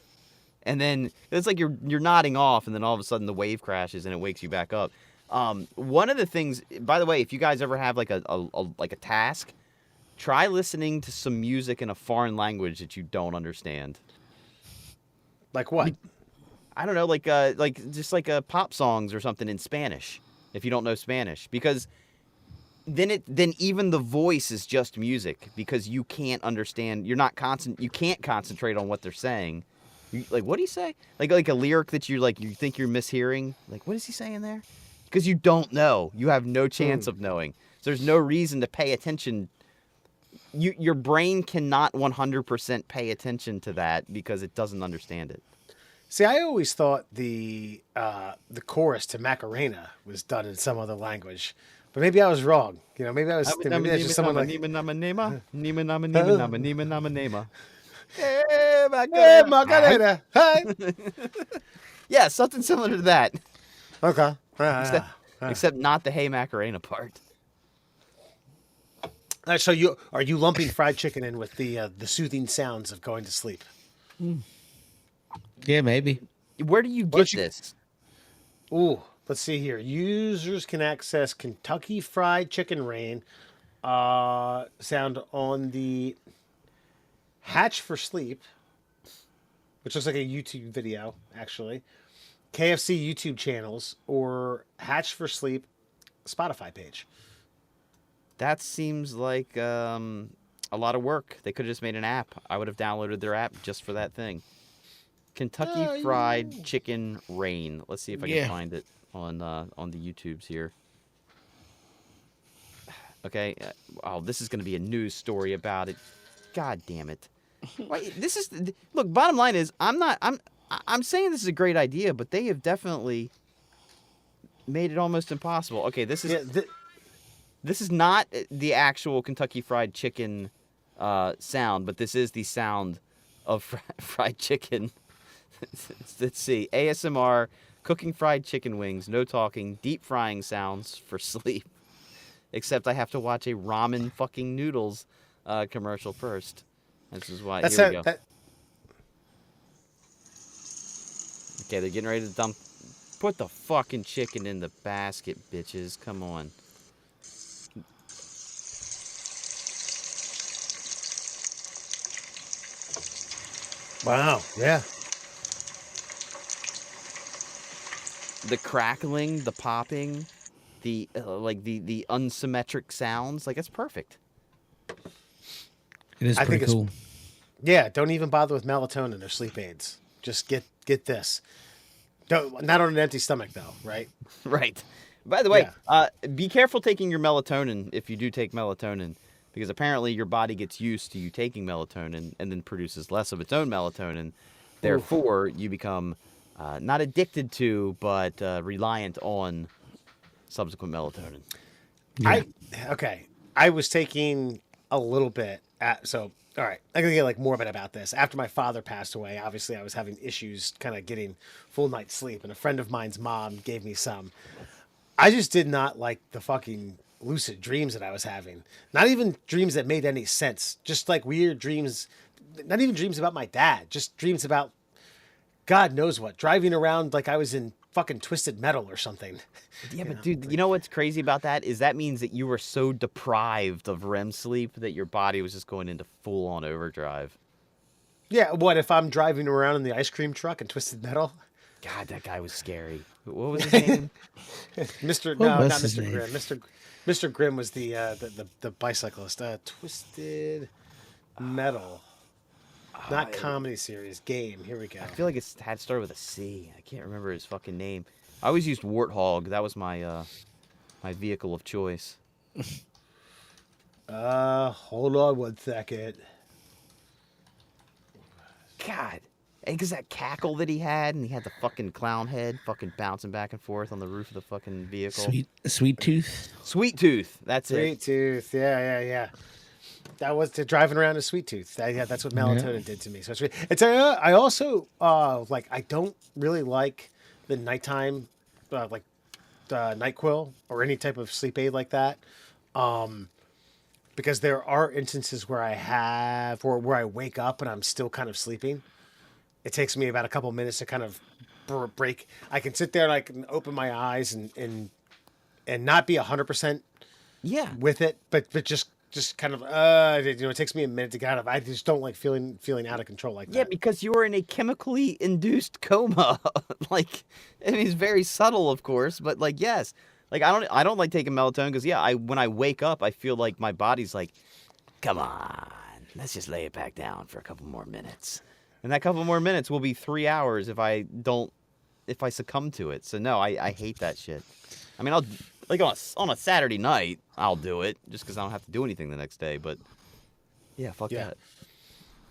and then it's like you're nodding off, and then all of a sudden the wave crashes and it wakes you back up. One of the things, by the way, if you guys ever have like a task, try listening to some music in a foreign language that you don't understand. Like what? I don't know, like just like pop songs or something in Spanish, if you don't know Spanish, because then even the voice is just music because you can't understand. You can't concentrate on what they're saying. Like what do you say? Like a lyric that you think you're mishearing. Like what is he saying there? Because you don't know. You have no chance of knowing. So there's no reason to pay attention. Your brain cannot 100% pay attention to that because it doesn't understand it. See, I always thought the chorus to Macarena was done in some other language, but maybe I was wrong. You know, maybe maybe that's just someone like Hey Macarena, hey. Yeah, something similar to that, Okay. except not the Hey Macarena part. So are you lumping fried chicken in with the soothing sounds of going to sleep? Yeah, maybe. Where do you Why get don't you- this? Ooh, let's see here. Users can access Kentucky Fried Chicken Rain sound on the Hatch for Sleep, which looks like a YouTube video, actually. KFC YouTube channels or Hatch for Sleep Spotify page. That seems like a lot of work. They could have just made an app. I would have downloaded their app just for that thing. Kentucky Fried Chicken Rain. Let's see if I can Yeah. find it on the YouTubes here. Okay. Oh, this is going to be a news story about it. God damn it. Why, this is look. Bottom line is, I'm saying this is a great idea, but they have definitely made it almost impossible. Okay, this is Yeah, this is not the actual Kentucky Fried Chicken sound, but this is the sound of fried chicken. Let's see. ASMR, cooking fried chicken wings, no talking, deep frying sounds for sleep. Except I have to watch a ramen fucking noodles commercial first. This is why. that's Here we go. that. Okay, they're getting ready to dump. Put the fucking chicken in the basket, bitches. Come on. Wow. Yeah. The crackling, the popping, the the unsymmetric sounds, like it's perfect. It is I think pretty it's- cool. Yeah. Don't even bother with melatonin or sleep aids. Just get this. Don't, not on an empty stomach though, right? Right. By the way, be careful taking your melatonin if you do take melatonin, because apparently your body gets used to you taking melatonin and then produces less of its own melatonin. Therefore, you become not addicted to, but reliant on subsequent melatonin. Okay. I was taking a little bit so all right, I'm gonna get like morbid about this. After my father passed away, obviously I was having issues kind of getting full night's sleep, and a friend of mine's mom gave me some. I just did not like the fucking lucid dreams that I was having. Not even dreams that made any sense. Just like weird dreams, not even dreams about my dad, just dreams about God knows what. Driving around like I was in fucking Twisted Metal or something. Yeah, but dude, you know what's crazy about that is that means that you were so deprived of REM sleep that your body was just going into full-on overdrive. Yeah, what if I'm driving around in the ice cream truck in Twisted Metal? God, that guy was scary. What was his name? Mr. What No, was not his Mr. name? Grimm. Mr. Grimm was the bicyclist. Twisted Metal. Not comedy series. Game. Here we go. I feel like it had started with a C. I can't remember his fucking name. I always used Warthog. That was my my vehicle of choice. Hold on one second. God. Because that cackle that he had, and he had the fucking clown head fucking bouncing back and forth on the roof of the fucking vehicle. Sweet tooth. Sweet Tooth. That's Sweet it. Tooth. Yeah. That was to driving around a Sweet Tooth. Yeah, that's what melatonin did to me. So I also like. I don't really like the nighttime, like NyQuil or any type of sleep aid like that, because there are instances where where I wake up and I'm still kind of sleeping. It takes me about a couple minutes to kind of break. I can sit there and I can open my eyes and not be 100% Yeah. with it, but just kind of it takes me a minute to get out of. I just don't like feeling out of control like that. Yeah, because you were in a chemically induced coma. Like, I mean, it's very subtle, of course, but like, yes. Like, I don't like taking melatonin because, yeah, when I wake up, I feel like my body's like, come on, let's just lay it back down for a couple more minutes. And that couple more minutes will be 3 hours if I succumb to it. So no, I hate that shit. I mean, I'll like on a Saturday night, I'll do it just because I don't have to do anything the next day. But yeah, fuck that.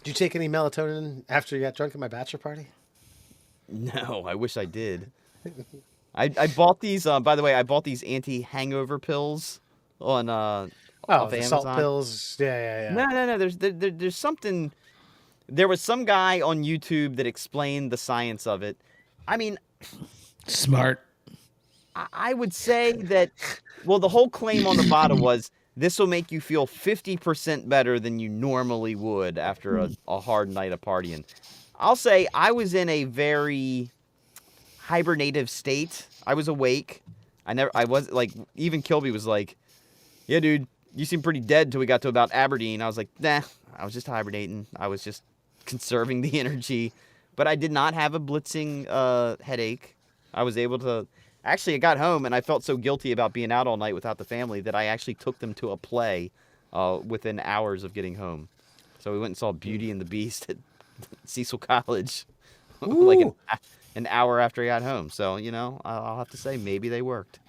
Did you take any melatonin after you got drunk at my bachelor party? No, I wish I did. I bought these. By the way, I bought these anti-hangover pills on off The Amazon. salt pills. Yeah. No. There's something. There was some guy on YouTube that explained the science of it. I mean, Smart. I would say that. Well, the whole claim on the bottle was this will make you feel 50% better than you normally would after a hard night of partying. I'll say I was in a very hibernative state. I was awake. I was like, even Kilby was like, yeah, dude, you seem pretty dead till we got to about Aberdeen. I was like, nah, I was just hibernating. I was just conserving the energy. But I did not have a blitzing headache. I was able to... Actually, I got home and I felt so guilty about being out all night without the family that I actually took them to a play within hours of getting home. So we went and saw Beauty and the Beast at Cecil College like an hour after I got home. So, you know, I'll have to say maybe they worked.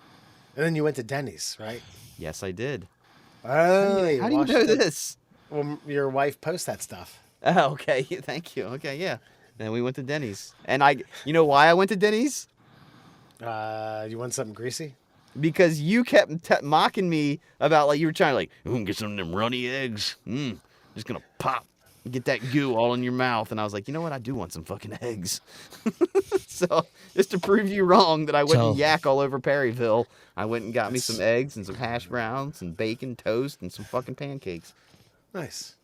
And then you went to Denny's, right? Yes, I did. Oh, How do you know this? Well, your wife posts that stuff. Oh, okay. Thank you. Okay, yeah. Then we went to Denny's. And you know why I went to Denny's? You want something greasy? Because you kept mocking me about, like, you were trying to, like, get some of them runny eggs. Just gonna pop, get that goo all in your mouth. And I was like, you know what? I do want some fucking eggs. So, just to prove you wrong that I wouldn't yak all over Perryville, I went and got me some eggs and some hash browns and bacon, toast, and some fucking pancakes. Nice.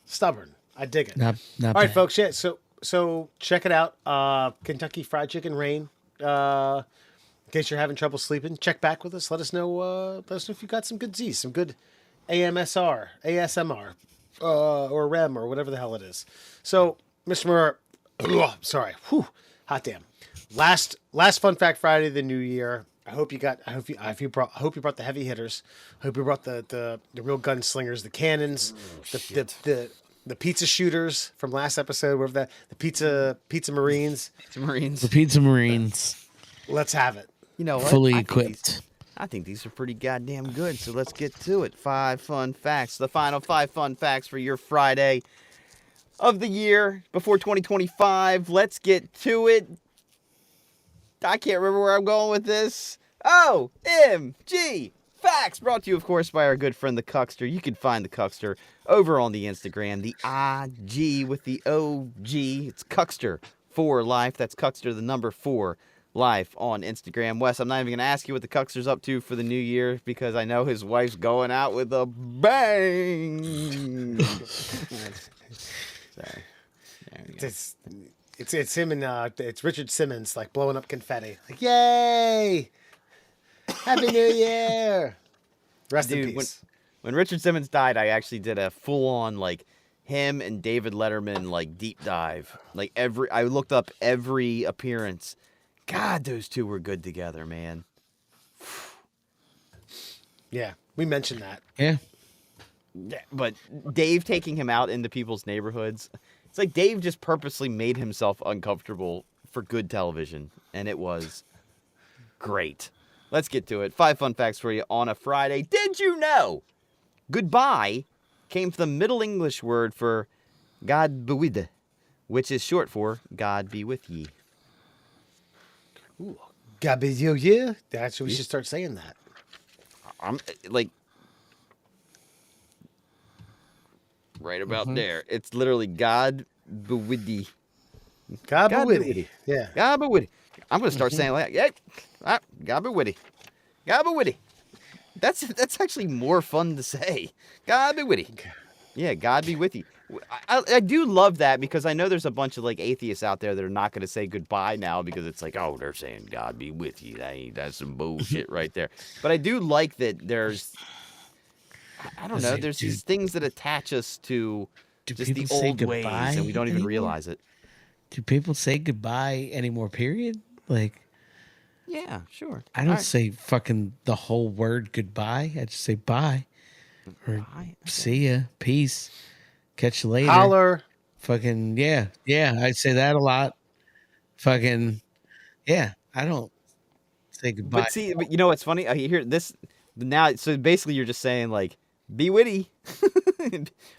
Stubborn. I dig it. Not All bad. right, folks. Yeah. So check it out. Kentucky Fried Chicken Rain. In case you're having trouble sleeping, check back with us. Let us know if you got some good Z's, some good ASMR, or REM, or whatever the hell it is. So, Mr. Murr, sorry, hot damn. Last Fun Fact Friday of the new year. I hope you brought the heavy hitters. I hope you brought the real gunslingers, the cannons, the pizza shooters from last episode. Whatever the pizza marines. Marines. The Pizza Marines. Let's have it. You know what? Fully I think equipped. I think these are pretty goddamn good. So let's get to it. 5 fun facts. The final 5 fun facts for your Friday of the year before 2025. Let's get to it. I can't remember where I'm going with this. OMG Facts, brought to you, of course, by our good friend the Cuckster. You can find the Cuckster over on the Instagram, the IG with the OG. It's Cuckster for life. That's Cuckster, the number 4 life on Instagram. Wes, I'm not even going to ask you what the Cuckster's up to for the new year because I know his wife's going out with a bang. Sorry. There we go. It's him and it's Richard Simmons like blowing up confetti. Like, yay! Happy New Year! Rest in peace. When Richard Simmons died, I actually did a full-on like him and David Letterman like deep dive. Like I looked up every appearance, God, those two were good together, man. Yeah, we mentioned that. Yeah. Yeah, but Dave taking him out into people's neighborhoods, it's like Dave just purposely made himself uncomfortable for good television, and it was great. Let's get to it. 5 fun facts for you on a Friday. Did you know goodbye came from the Middle English word for God bewide, which is short for God be with ye. Ooh, Gabi, that's we should start saying that. I'm like right about there. It's literally God bewide. Gabi, yeah. God bewide. I'm gonna start saying like, yeah, God bewide. God bewide. That's actually more fun to say. God be with you. Yeah, God be with you. I do love that because I know there's a bunch of like atheists out there that are not going to say goodbye now because it's like, oh, they're saying God be with you. That's some bullshit right there. But I do like that there's, I don't know, there's these things that attach us to just the old ways and we don't even realize it. Do people say goodbye anymore, period? Like, yeah, sure. I don't say fucking the whole word goodbye. I just say bye. Or Bye. see ya. Peace. Catch you later. Holler. Fucking yeah. Yeah, I say that a lot. Fucking yeah. I don't say goodbye. But see, but you know what's funny? I hear this now. So basically, you're just saying like, be witty,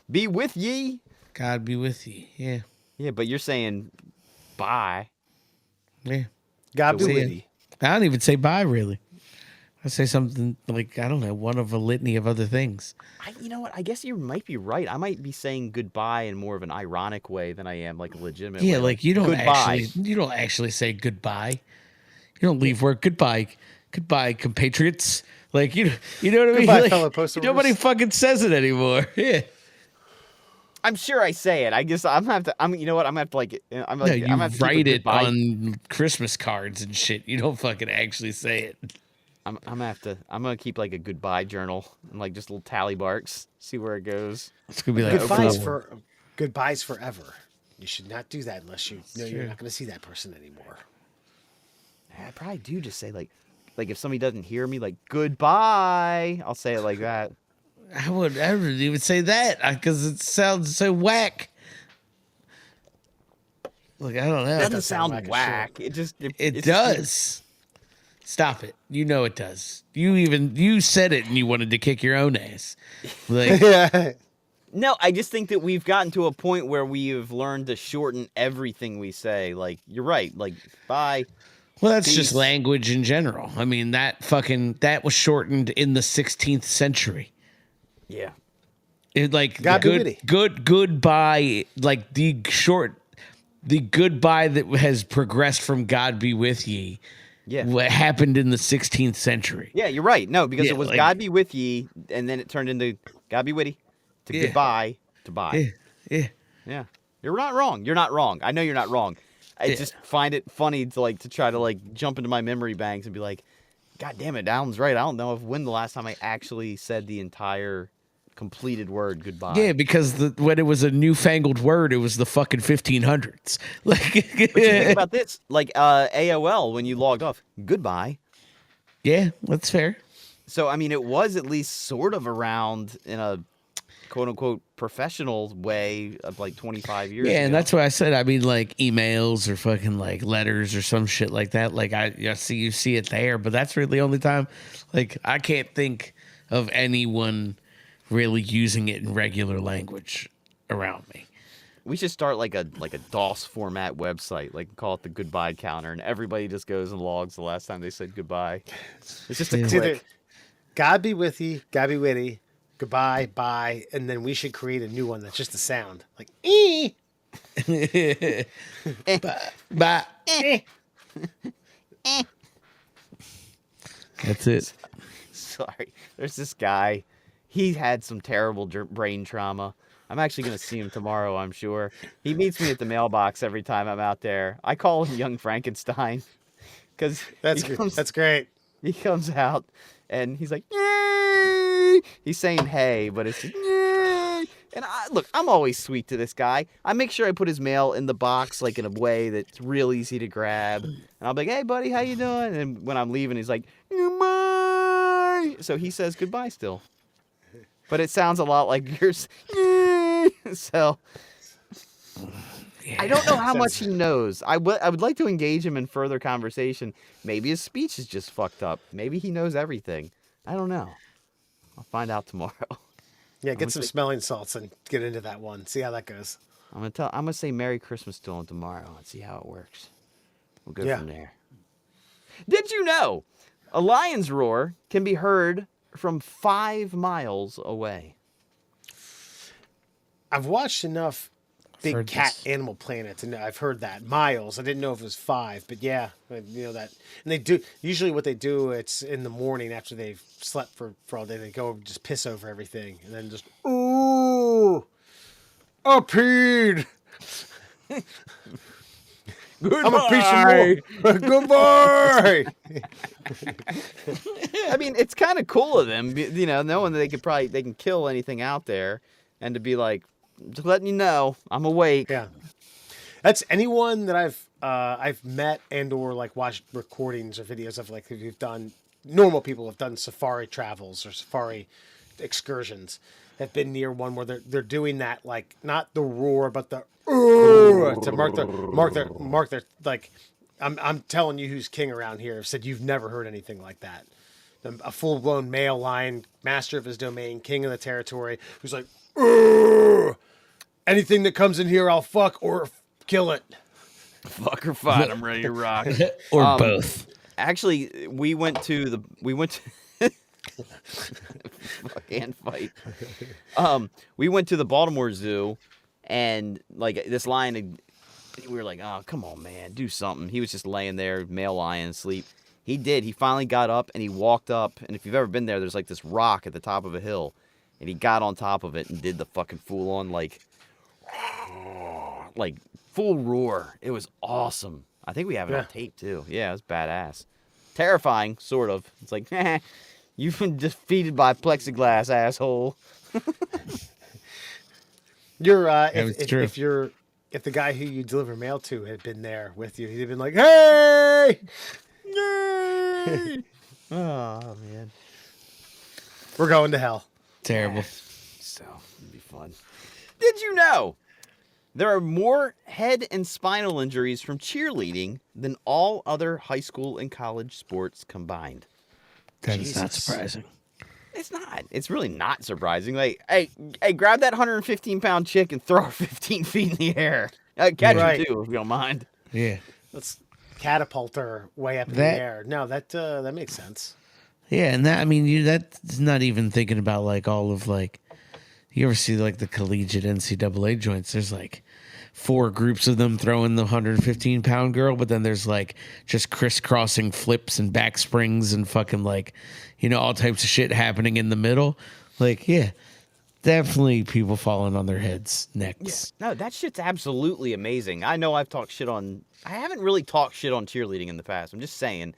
be with ye. God be with you. Yeah. Yeah, but you're saying bye. Yeah. God be See ya. with you. I don't even say bye really. I say something like, I don't know, one of a litany of other things. You know what? I guess you might be right. I might be saying goodbye in more of an ironic way than I am like a legitimate Yeah, way. like you don't goodbye. actually say goodbye. You don't leave work. Goodbye, compatriots. Like you know what I mean? Goodbye, Like, fellow postal nobody workers. fucking says it anymore. Yeah. I'm sure I say it. I guess I'm gonna have to. You know what? I'm gonna have to like. I'm No, like. you I'm gonna have to keep a write it goodbye. on Christmas cards and shit. You don't fucking actually say it. I'm gonna have to. I'm gonna keep like a goodbye journal and like just little tally marks. See where it goes. It's gonna be like Goodbyes forever. You should not do that unless you know you're not going to see that person anymore. I probably do just say like if somebody doesn't hear me, like goodbye. I'll say it like that. I wouldn't even say that because it sounds so whack. Like I don't know. It doesn't sound sound whack, whack. It just It does. Stop it. You know it does. You said it and you wanted to kick your own ass. Like Yeah. No, I just think that we've gotten to a point where we have learned to shorten everything we say. Like you're right. Like bye. well, that's Peace. just language in general. I mean, that was shortened in the 16th century. Yeah. It like God be witty. goodbye, like the goodbye that has progressed from God be with ye. Yeah. What happened in the 16th century? Yeah, you're right. No, because Yeah, it was like- God be with ye, and then it turned into God be witty to Yeah. goodbye to bye. Yeah, yeah. Yeah. You're not wrong. You're not wrong. I know you're not wrong. I Yeah. just find it funny to try to jump into my memory banks and be like, God damn it, Alan's right. I don't know when the last time I actually said the entire completed word goodbye. Yeah, because when it was a newfangled word, it was the fucking 1500s. Like, But you think about this, like AOL when you logged off, goodbye. yeah, that's fair. So I mean, it was at least sort of around in a quote unquote professional way of like 25 years. Yeah, ago. and that's why I said, I mean, like emails or fucking like letters or some shit like that. Like I see you see it there, but that's really the only time. Like I can't think of anyone really using it in regular language around me. We should start like a DOS format website, like call it the goodbye counter, and everybody just goes and logs the last time they said goodbye. It's just a Yeah. It's either click. God be with you, God be witty, goodbye, bye, and then we should create a new one that's just a sound. Like But that's it. Sorry. There's this guy. He had some terrible brain trauma. I'm actually going to see him tomorrow, I'm sure. He meets me at the mailbox every time I'm out there. I call him Young Frankenstein because That's good. That's great. he comes out and he's like, "Yay!" He's saying hey, but it's "Yay!" And look, I'm always sweet to this guy. I make sure I put his mail in the box, like in a way that's real easy to grab. And I'll be like, "Hey, buddy, how you doing?" And when I'm leaving, he's like, "Goodbye." So he says goodbye still. But it sounds a lot like yours. So I don't know how much he knows. I would like to engage him in further conversation. Maybe his speech is just fucked up. Maybe he knows everything. I don't know. I'll find out tomorrow. Yeah, get some smelling salts and get into that one. See how that goes. I'm gonna say Merry Christmas to him tomorrow and see how it works. We'll go from there. Did you know a lion's roar can be heard from 5 miles away? I've watched enough Big heard Cat this. Animal Planet, and I've heard that miles. I didn't know if it was 5, but yeah, you know that. And they do usually what they do. It's in the morning after they've slept for all day. They go just piss over everything, and then just ooh, I peed. I'm a piece of more. Goodbye. I mean, it's kind of cool of them, you know, knowing that they can kill anything out there, and to be like, just letting you know, I'm awake. Yeah, that's anyone that I've met and or like watched recordings or videos of, like who've done. Normal people have done safari travels or safari excursions. Have been near one where they're doing that, like not the roar but the to mark their like. I'm telling you who's king around here. Have said you've never heard anything like that. A full blown male lion, master of his domain, king of the territory, who's like, anything that comes in here, I'll fuck or kill it. Fuck or fight, I'm ready to rock. Or both. Actually, we went to fuck and fight. We went to the Baltimore Zoo, and like this lion, we were like, "Oh, come on, man, do something." He was just laying there, male lion, asleep. He did. He finally got up and he walked up. And if you've ever been there, there's like this rock at the top of a hill, and he got on top of it and did the fucking full on like full roar. It was awesome. I think we have it on tape too. Yeah, it was badass. Terrifying, sort of. It's like, you've been defeated by plexiglass, asshole. You're true. if the guy who you deliver mail to had been there with you, he'd have been like, "Hey, Yay! Oh man, we're going to hell." Terrible. So it'd be fun. Did you know there are more head and spinal injuries from cheerleading than all other high school and college sports combined? That is not Jesus. surprising. It's not. It's really not surprising. Like, hey, grab that 115-pound chick and throw her 15 feet in the air. Catch her Right. too, if you don't mind. Yeah. Let's catapult her way up in the That- air. No, that makes sense. Yeah, and that's not even thinking about like all of like, you ever see like the collegiate NCAA joints? There's like 4 groups of them throwing the 115-pound girl, but then there's like just crisscrossing flips and back springs and fucking like, you know, all types of shit happening in the middle. Like, yeah, definitely people falling on their heads, necks. No, that shit's absolutely amazing. I know I've talked shit on... I haven't really talked shit on cheerleading in the past. I'm just saying,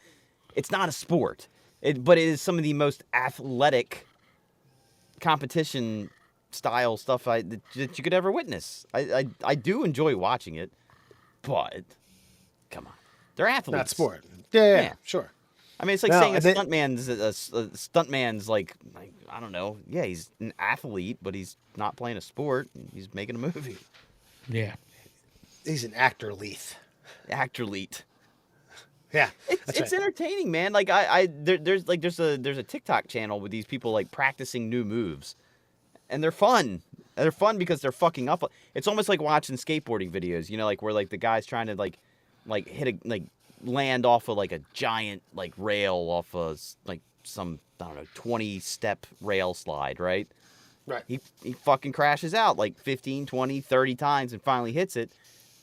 it's not a sport. But it is some of the most athletic competition style stuff that you could ever witness. I do enjoy watching it, but come on, they're athletes. Not sport. Yeah, Yeah. sure. I mean, it's like No, saying a they- stuntman's like I don't know. Yeah, he's an athlete, but he's not playing a sport. He's making a movie. Yeah. He's an actor, Leith. Actor-lete. Yeah, It's that's right. entertaining, man. Like there's a TikTok channel with these people like practicing new moves, and they're fun. They're fun because they're fucking up. It's almost like watching skateboarding videos, you know, like where like the guy's trying to like hit a land off of like a giant like rail off of like some I don't know 20-step rail slide, right? Right. He fucking crashes out like 15, 20, 30 times and finally hits it.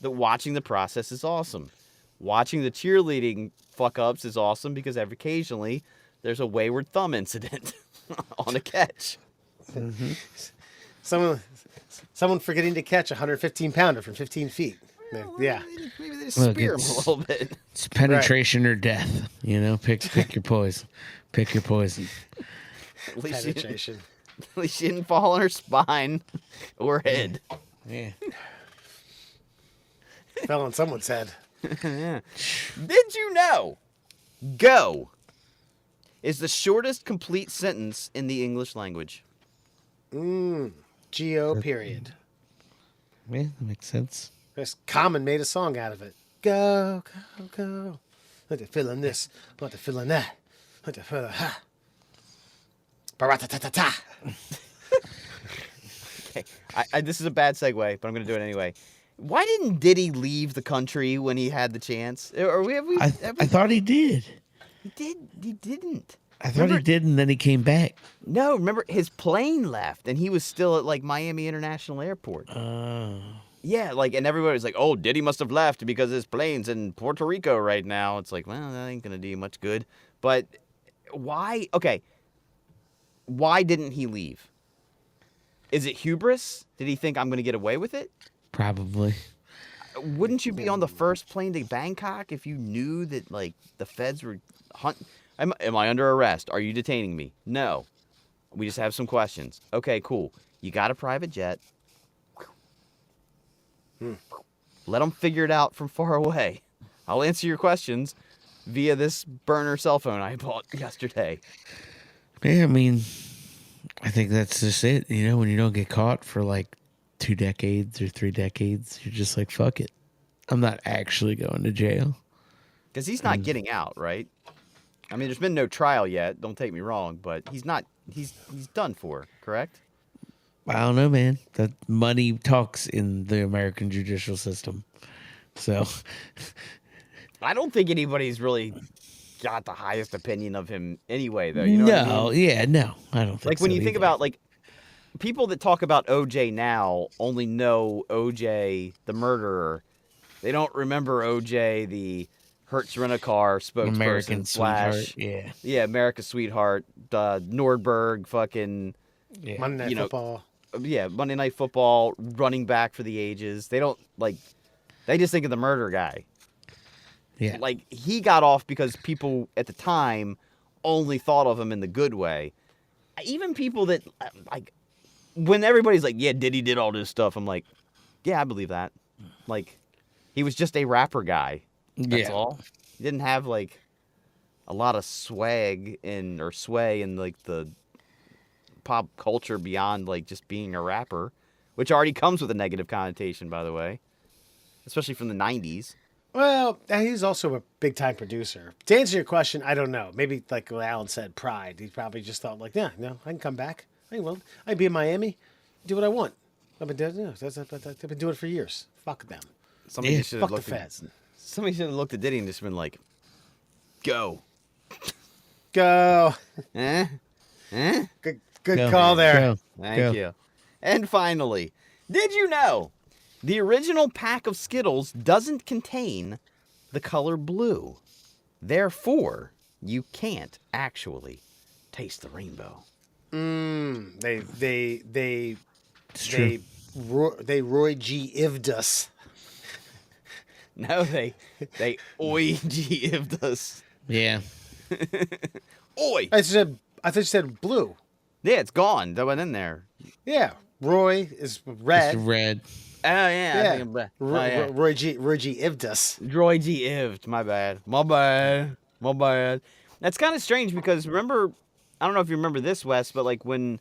Watching the process is awesome. Watching the cheerleading fuck-ups is awesome because occasionally there's a wayward thumb incident on a catch. Someone forgetting to catch a 115-pounder from 15 feet. Yeah. Maybe they Look, spear him a it's- little bit. It's penetration or death. You know, pick your poison. Pick your poison. At least Penetration. At least she didn't fall on her spine or head. Yeah. Fell on someone's head. Did you know? Go is the shortest complete sentence in the English language. Geo period. Yeah, that makes sense. Chris Common made a song out of it. Go, go, go. Let it fill in this. Let it fill in that. Let it fill in ha. Ba-ra-ta-ta-ta-ta. Okay, this is a bad segue, but I'm going to do it anyway. Why didn't Diddy leave the country when he had the chance? Or I thought he did. He did. He didn't. I thought he did, and then he came back. No, remember his plane left, and he was still at like Miami International Airport. Yeah, like, and everybody was like, "Oh, Diddy must have left because his plane's in Puerto Rico right now." It's like, well, that ain't gonna do you much good. But why? Okay, why didn't he leave? Is it hubris? Did he think I'm gonna get away with it? Probably. Wouldn't you be on the first plane to Bangkok if you knew that like the feds were hunting? Am I under arrest? Are you detaining me? No. We just have some questions. Okay, cool. You got a private jet. Let them figure it out from far away. I'll answer your questions via this burner cell phone I bought yesterday. Yeah, I mean, I think that's just it. You know, when you don't get caught for like 2 decades or 3 decades, you're just like, fuck it. I'm not actually going to jail. Because he's not getting out, right? I mean, there's been no trial yet. Don't take me wrong, but he's not. He's done for, correct? I don't know, man. That money talks in the American judicial system. So, I don't think anybody's really got the highest opinion of him anyway, though. You know what I mean? Yeah, no, I don't think Like when so you think either. about like people that talk about OJ now only know OJ the murderer. They don't remember OJ the Hertz Rent-A-Car spokesperson American slash sweetheart, yeah America's sweetheart, Nordberg, fucking yeah. Monday Night You know, Football. yeah Monday Night Football, running back for the ages. They don't like. They just think of the murder guy. Yeah. Like he got off because people at the time only thought of him in the good way. Even people that like when everybody's like, "Yeah, Diddy did all this stuff," I'm like, "Yeah, I believe that." Like he was just a rapper guy. That's Yeah. all. He didn't have like a lot of swag or sway in like the pop culture beyond like just being a rapper, which already comes with a negative connotation, by the way, especially from the 90s. Well, he's also a big time producer. To answer your question, I don't know. Maybe like what Alan said, pride. He probably just thought like, yeah, no, I can come back. I can be in Miami, do what I want. I've been doing it for years. Fuck them. Somebody Yeah, should fuck have the looked feds. Somebody should have looked at Diddy and just been like, "Go, Go. eh, eh." Good Go. call there. Go. Thank Go. you. And finally, did you know the original pack of Skittles doesn't contain the color blue? Therefore, you can't actually taste the rainbow. They Roy G. Ived us. No, they oi-gived us. Yeah. Oi! I thought you said blue. Yeah, it's gone. That went in there. Yeah, Roy is red. It's red. Oh, yeah. I Yeah, think I'm yeah. Roy G. Ived us. Roy G. Ived. My bad. My bad. That's kind of strange because remember, I don't know if you remember this, Wes, but like when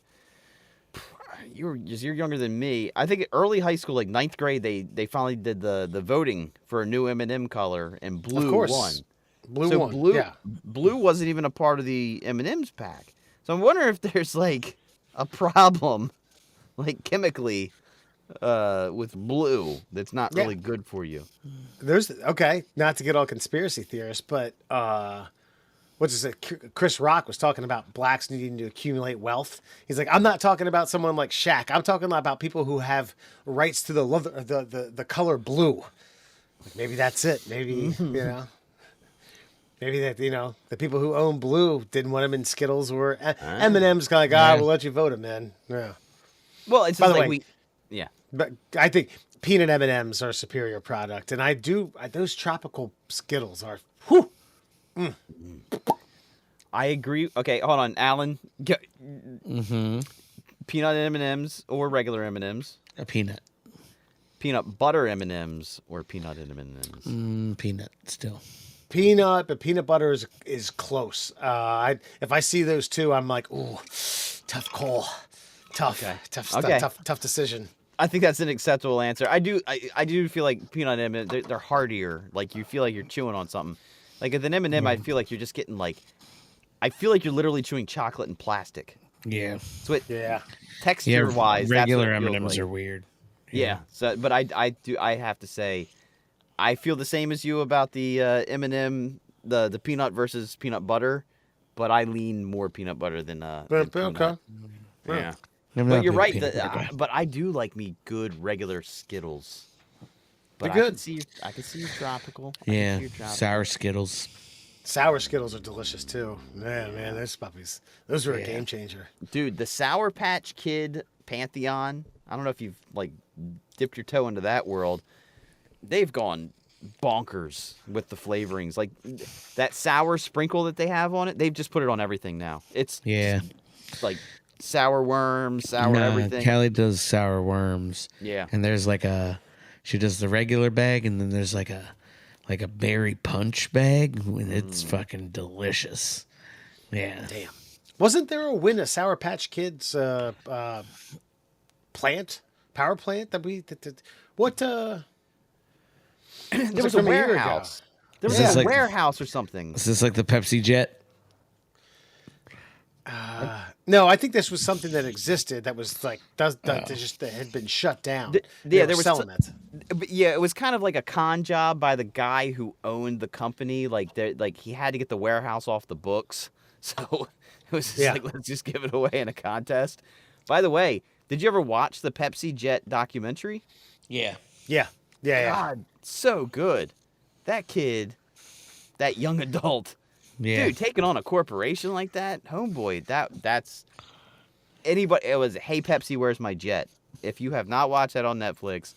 you're younger than me, I think early high school, like 9th grade, they finally did the voting for a new M&M color, and blue Of course. won. Blue So one. blue, Yeah. blue wasn't even a part of the M&M's pack. So I'm wondering if there's like a problem, like chemically, with blue that's not Yeah. really good for you. There's okay, not to get all conspiracy theorists, but what's is it? Chris Rock was talking about blacks needing to accumulate wealth. He's like, I'm not talking about someone like Shaq. I'm talking about people who have rights to the color blue. Like maybe that's it. Maybe maybe that the people who own blue didn't want him in Skittles or M&M's. Kind of like, we'll let you vote him, man. Yeah, Well, it's By just the like way- yeah. but I think peanut M&M's are a superior product, and those tropical Skittles are. Whew, I agree. Okay, hold on, Alan. peanut M&Ms or regular M&Ms, A peanut. peanut butter M&Ms or peanut M&Ms. Peanut still. Peanut, but peanut butter is close. If I see those two, I'm like, ooh, tough call, tough, Okay. tough, Okay. tough decision. I think that's an acceptable answer. I do feel like peanut M&Ms, they're heartier. Like you feel like you're chewing on something. Like with an M&M, I feel like you're just getting like, I feel like you're literally chewing chocolate and plastic. Yeah. So it Yeah. texture wise, regular that's what it feels M&Ms like. are weird. Yeah. So, but I have to say, I feel the same as you about the M&M, the peanut versus peanut butter, but I lean more peanut butter than But, peanut. okay. Yeah. I'm But not you're a big right. peanut butter guy. But I do like me good regular Skittles. But They're I can good. see I can see your tropical. I can Yeah. see your tropical. Sour Skittles. Sour Skittles are delicious too. Man, those puppies. Those are a Yeah. game changer. Dude, the Sour Patch Kid Pantheon. I don't know if you've like dipped your toe into that world. They've gone bonkers with the flavorings. Like that sour sprinkle that they have on it, they've just put it on everything now. It's Yeah. like sour worms, sour everything. Kelly does sour worms. Yeah. And there's like she does the regular bag, and then there's like a berry punch bag, and it's fucking delicious. Yeah. Damn. Wasn't there a Sour Patch Kids plant, power plant what? There was was like a from a year ago. warehouse. There was Is this a like- warehouse or something. Is this like the Pepsi Jet? No, I think this was something that existed that was like that had been shut down. Yeah, They were there was selling that. But yeah, it was kind of like a con job by the guy who owned the company. Like, he had to get the warehouse off the books, so it was just Yeah. like, let's just give it away in a contest. By the way, did you ever watch the Pepsi Jet documentary? Yeah. Yeah. God, so good. That kid, that young adult, Yeah. dude, taking on a corporation like that, homeboy. That's anybody. It was Hey Pepsi, Where's My Jet? If you have not watched that on Netflix,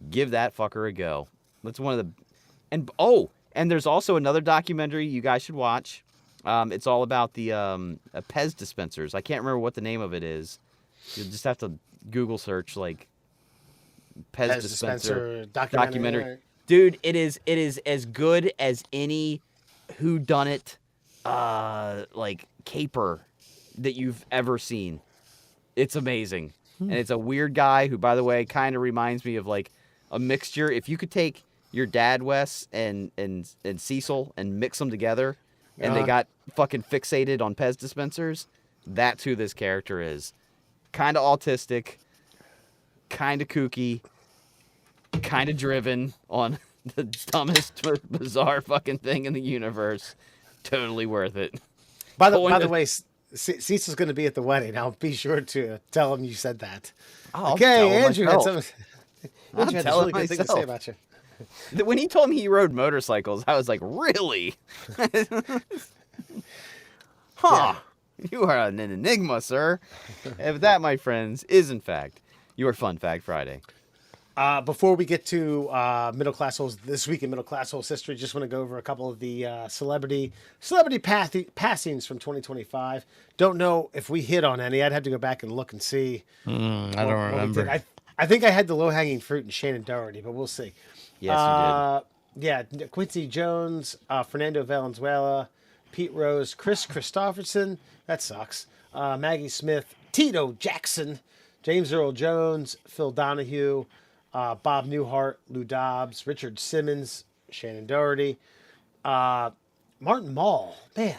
give that fucker a go. That's one of the, and there's also another documentary you guys should watch. It's all about the Pez dispensers. I can't remember what the name of it is. You'll just have to Google search like Pez dispenser documentary. Right? Dude, it is as good as any whodunit like caper that you've ever seen. It's amazing. And it's a weird guy who, by the way, kind of reminds me of like a mixture. If you could take your dad Wes and Cecil and mix them together and they got fucking fixated on Pez dispensers, that's who this character is. Kind of autistic, kind of kooky, kind of driven on the dumbest, most bizarre fucking thing in the universe. Totally worth it. By the way, Cecil's going to be at the wedding. I'll be sure to tell him you said that. I'll Okay, tell him Andrew had myself. some. I'll Andrew had this tell really him good thing to myself. say about you. When he told me he rode motorcycles, I was like, really? Huh. You are an enigma, sir. If that, my friends, is in fact your Fun Fact Friday. Before we get to middle class holes this week in middle class holes history, just want to go over a couple of the celebrity passings from 2025. Don't know if we hit on any. I'd have to go back and look and see. I don't what we remember. did. I think I had the low hanging fruit in Shannon Doherty, but we'll see. Yes, Yeah, Quincy Jones, Fernando Valenzuela, Pete Rose, Chris Christopherson. That sucks. Maggie Smith, Tito Jackson, James Earl Jones, Phil Donahue, Bob Newhart, Lou Dobbs, Richard Simmons, Shannon Doherty, Martin Mull, man,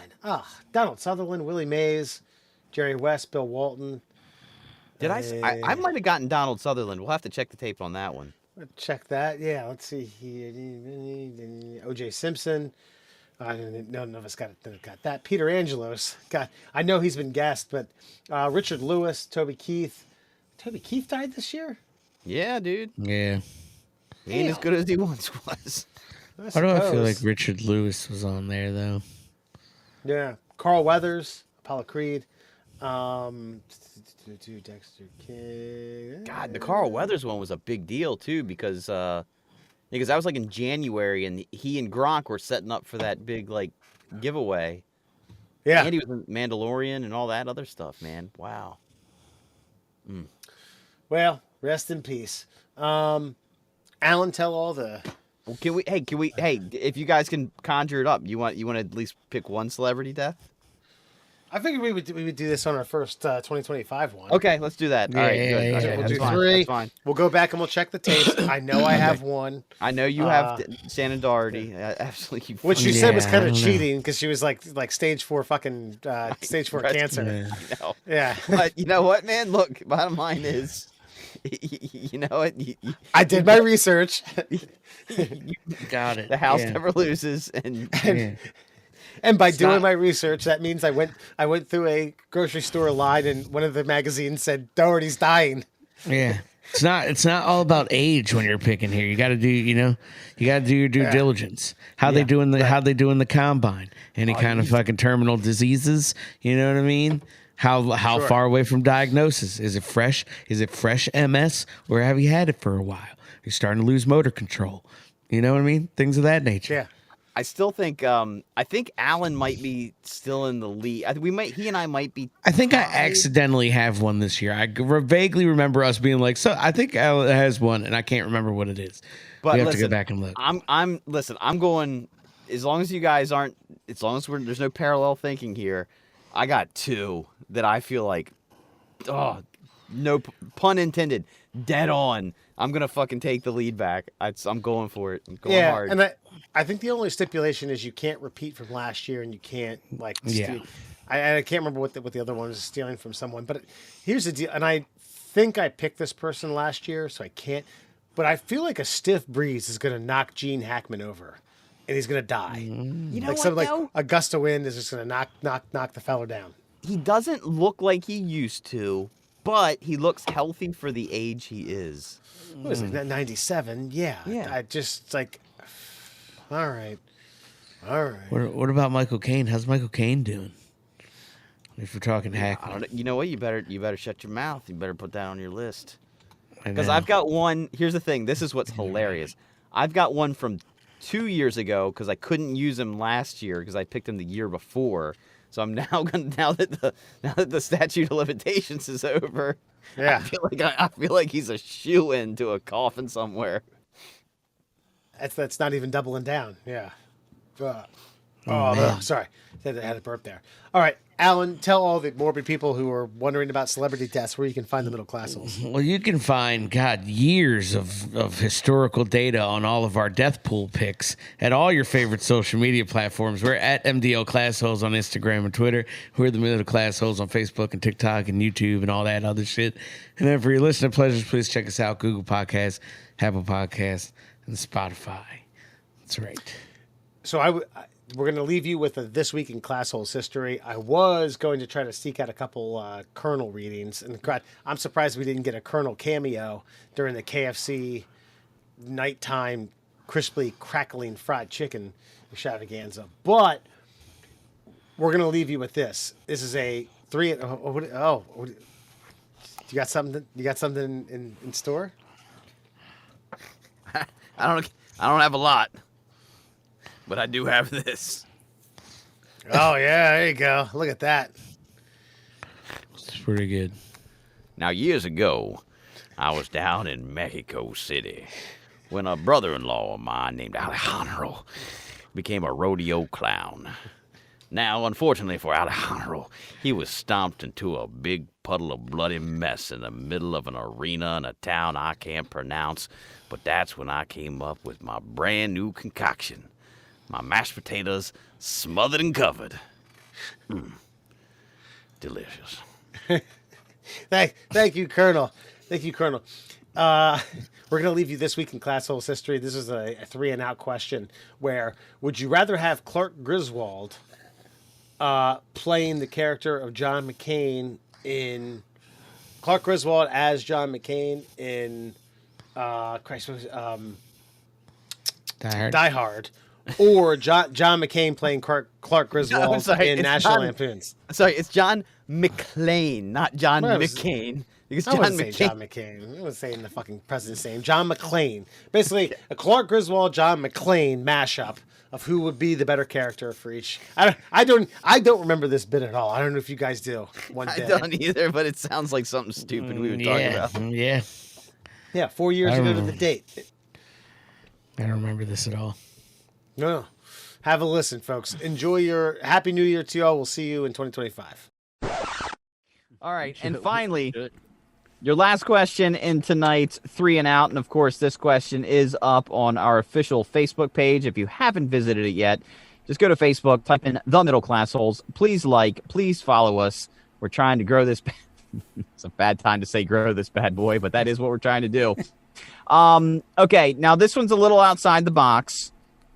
Donald Sutherland, Willie Mays, Jerry West, Bill Walton. Did I might have gotten Donald Sutherland. We'll have to check the tape on that one. Check that. Yeah, let's see here. O.J. Simpson. None of us got that. Peter Angelos. God, I know he's been guessed, but Richard Lewis, Toby Keith. Toby Keith died this year? Yeah, dude. Yeah. He ain't as good as he once was. Why do I feel suppose. like Richard Lewis was on there though? Yeah. Carl Weathers, Apollo Creed. Dexter King. God, the Carl Weathers one was a big deal too because that was like in January and he and Gronk were setting up for that big like giveaway. Yeah. And he was in Mandalorian and all that other stuff, man. Wow. Well, rest in peace. Alan, tell all the. Well, hey, if you guys can conjure it up, you want to at least pick one celebrity death? I figured we would do this on our first 2025 one. Okay, let's do that. All right, Yeah, good. yeah, Okay, yeah. We'll that's do fine. 3. That's fine. We'll go back and we'll check the tapes. I know I have one, I know you have Shannon Doherty. Absolutely. which you said was Yeah, kind I of don't know. cheating because she was like stage 4 fucking stage 4 cancer. Yeah. I know. Yeah, But you know what, man? Look, bottom line is, you know what? I did my research. Got it. The house Yeah. never loses, and Yeah. And by It's doing not- my research, that means I went through a grocery store line and one of the magazines said Doherty's dying. Yeah. It's not all about age when you're picking here. You got to do, you got to do your due diligence. How they doing the combine? Any kind of fucking terminal diseases? You know what I mean? How far away from diagnosis? Is it fresh? Is it fresh MS, or have you had it for a while? You're starting to lose motor control. You know what I mean? Things of that nature. Yeah. I still think I think Alan might be still in the lead. He and I might be. I think I accidentally have one this year. I vaguely remember us being like, so I think Alan has one, and I can't remember what it is. But we have to listen, go back and look. I'm going. As long as you guys aren't, as long as there's no parallel thinking here, I got 2 that I feel like, no pun intended, dead on. I'm gonna fucking take the lead back. I'm going for it. I'm going hard. And I think the only stipulation is you can't repeat from last year, and you can't like. Yeah. I can't remember what the other one was, stealing from someone. But here's the deal, and I think I picked this person last year, so I can't. But I feel like a stiff breeze is going to knock Gene Hackman over, and he's going to die. You know Like what, something like though? a gust of wind is just going to knock the fellow down. He doesn't look like he used to, but he looks healthy for the age he is. What was it? 97? Yeah. Yeah. I just like. All right. What about Michael Caine? How's Michael Caine doing? If we're talking I Hackman. don't know. You know what? You better shut your mouth. You better put that on your list. Because know. I've got one. Here's the thing. This is what's hilarious. I've got one from 2 years ago because I couldn't use him last year because I picked him the year before. So I'm now gonna now that the statute of limitations is over. Yeah. I feel like he's a shoe-in to a coffin somewhere. That's not even doubling down. Yeah. man. Sorry. I had a burp there. All right, Alan, tell all the morbid people who are wondering about celebrity deaths where you can find the middle class holes. Well, you can find, years of historical data on all of our death pool picks at all your favorite social media platforms. We're at MDL Class Holes on Instagram and Twitter. We're the Middle Class Holes on Facebook and TikTok and YouTube and all that other shit. And then for your listening pleasures, please check us out, Google Podcasts, Apple Podcasts, and Spotify. That's right. So we're going to leave you with a This Week in Class Holes history. I was going to try to seek out a couple Colonel readings. And God, I'm surprised we didn't get a Colonel cameo during the KFC nighttime crisply crackling fried chicken extravaganza. But we're going to leave you with this. This is a 3... you got something? You got something in store? I don't have a lot, but I do have this. Oh, yeah, there you go. Look at that. It's pretty good. Now, years ago, I was down in Mexico City when a brother-in-law of mine named Alejandro became a rodeo clown. Now, unfortunately for Alejandro, he was stomped into a big puddle of bloody mess in the middle of an arena in a town I can't pronounce, but that's when I came up with my brand new concoction. My mashed potatoes smothered and covered. Delicious. Thank you, Colonel. Thank you, Colonel. We're going to leave you This Week in Class Holes history. This is a 3-and-out question where would you rather have Clark Griswold playing the character of John McCain in Clark Griswold as John McCain in Die Hard, or John McCain playing Clark Griswold sorry, in it's National John- Lampoons? Sorry, it's John McClane, not John Well, it was- McCain. Because I John wasn't saying McCain. John McCain. I was saying the fucking president's name. John McClane. Basically, a Clark Griswold, John McClane mashup of who would be the better character for each. I don't remember this bit at all. I don't know if you guys do. One I day. don't either, but it sounds like something stupid we would talk about. Yeah. Yeah, 4 years I ago to remember. the date. I don't remember this at all. No. Have a listen, folks. Enjoy your Happy New Year to y'all. We'll see you in 2025. All right, and finally, your last question in tonight's 3 and Out, and of course, this question is up on our official Facebook page. If you haven't visited it yet, just go to Facebook, type in The Middle Class Holes. Please please follow us. We're trying to grow this. It's a bad time to say grow this bad boy, but that is what we're trying to do. Okay, now this one's a little outside the box,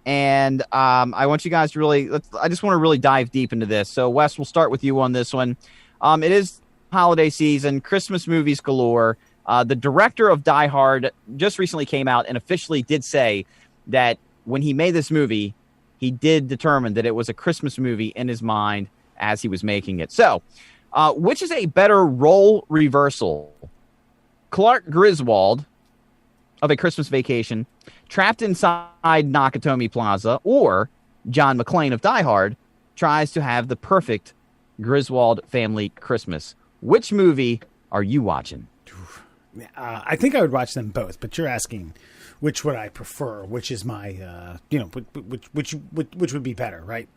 and I want you guys to I just want to really dive deep into this. So, Wes, we'll start with you on this one. It is holiday season, Christmas movies galore. The director of Die Hard just recently came out and officially did say that when he made this movie, he did determine that it was a Christmas movie in his mind as he was making it. So, which is a better role reversal? Clark Griswold of A Christmas Vacation, trapped inside Nakatomi Plaza, or John McClane of Die Hard tries to have the perfect Griswold family Christmas. Which movie are you watching? I think I would watch them both, but you're asking which would I prefer, which is my, which would be better, right?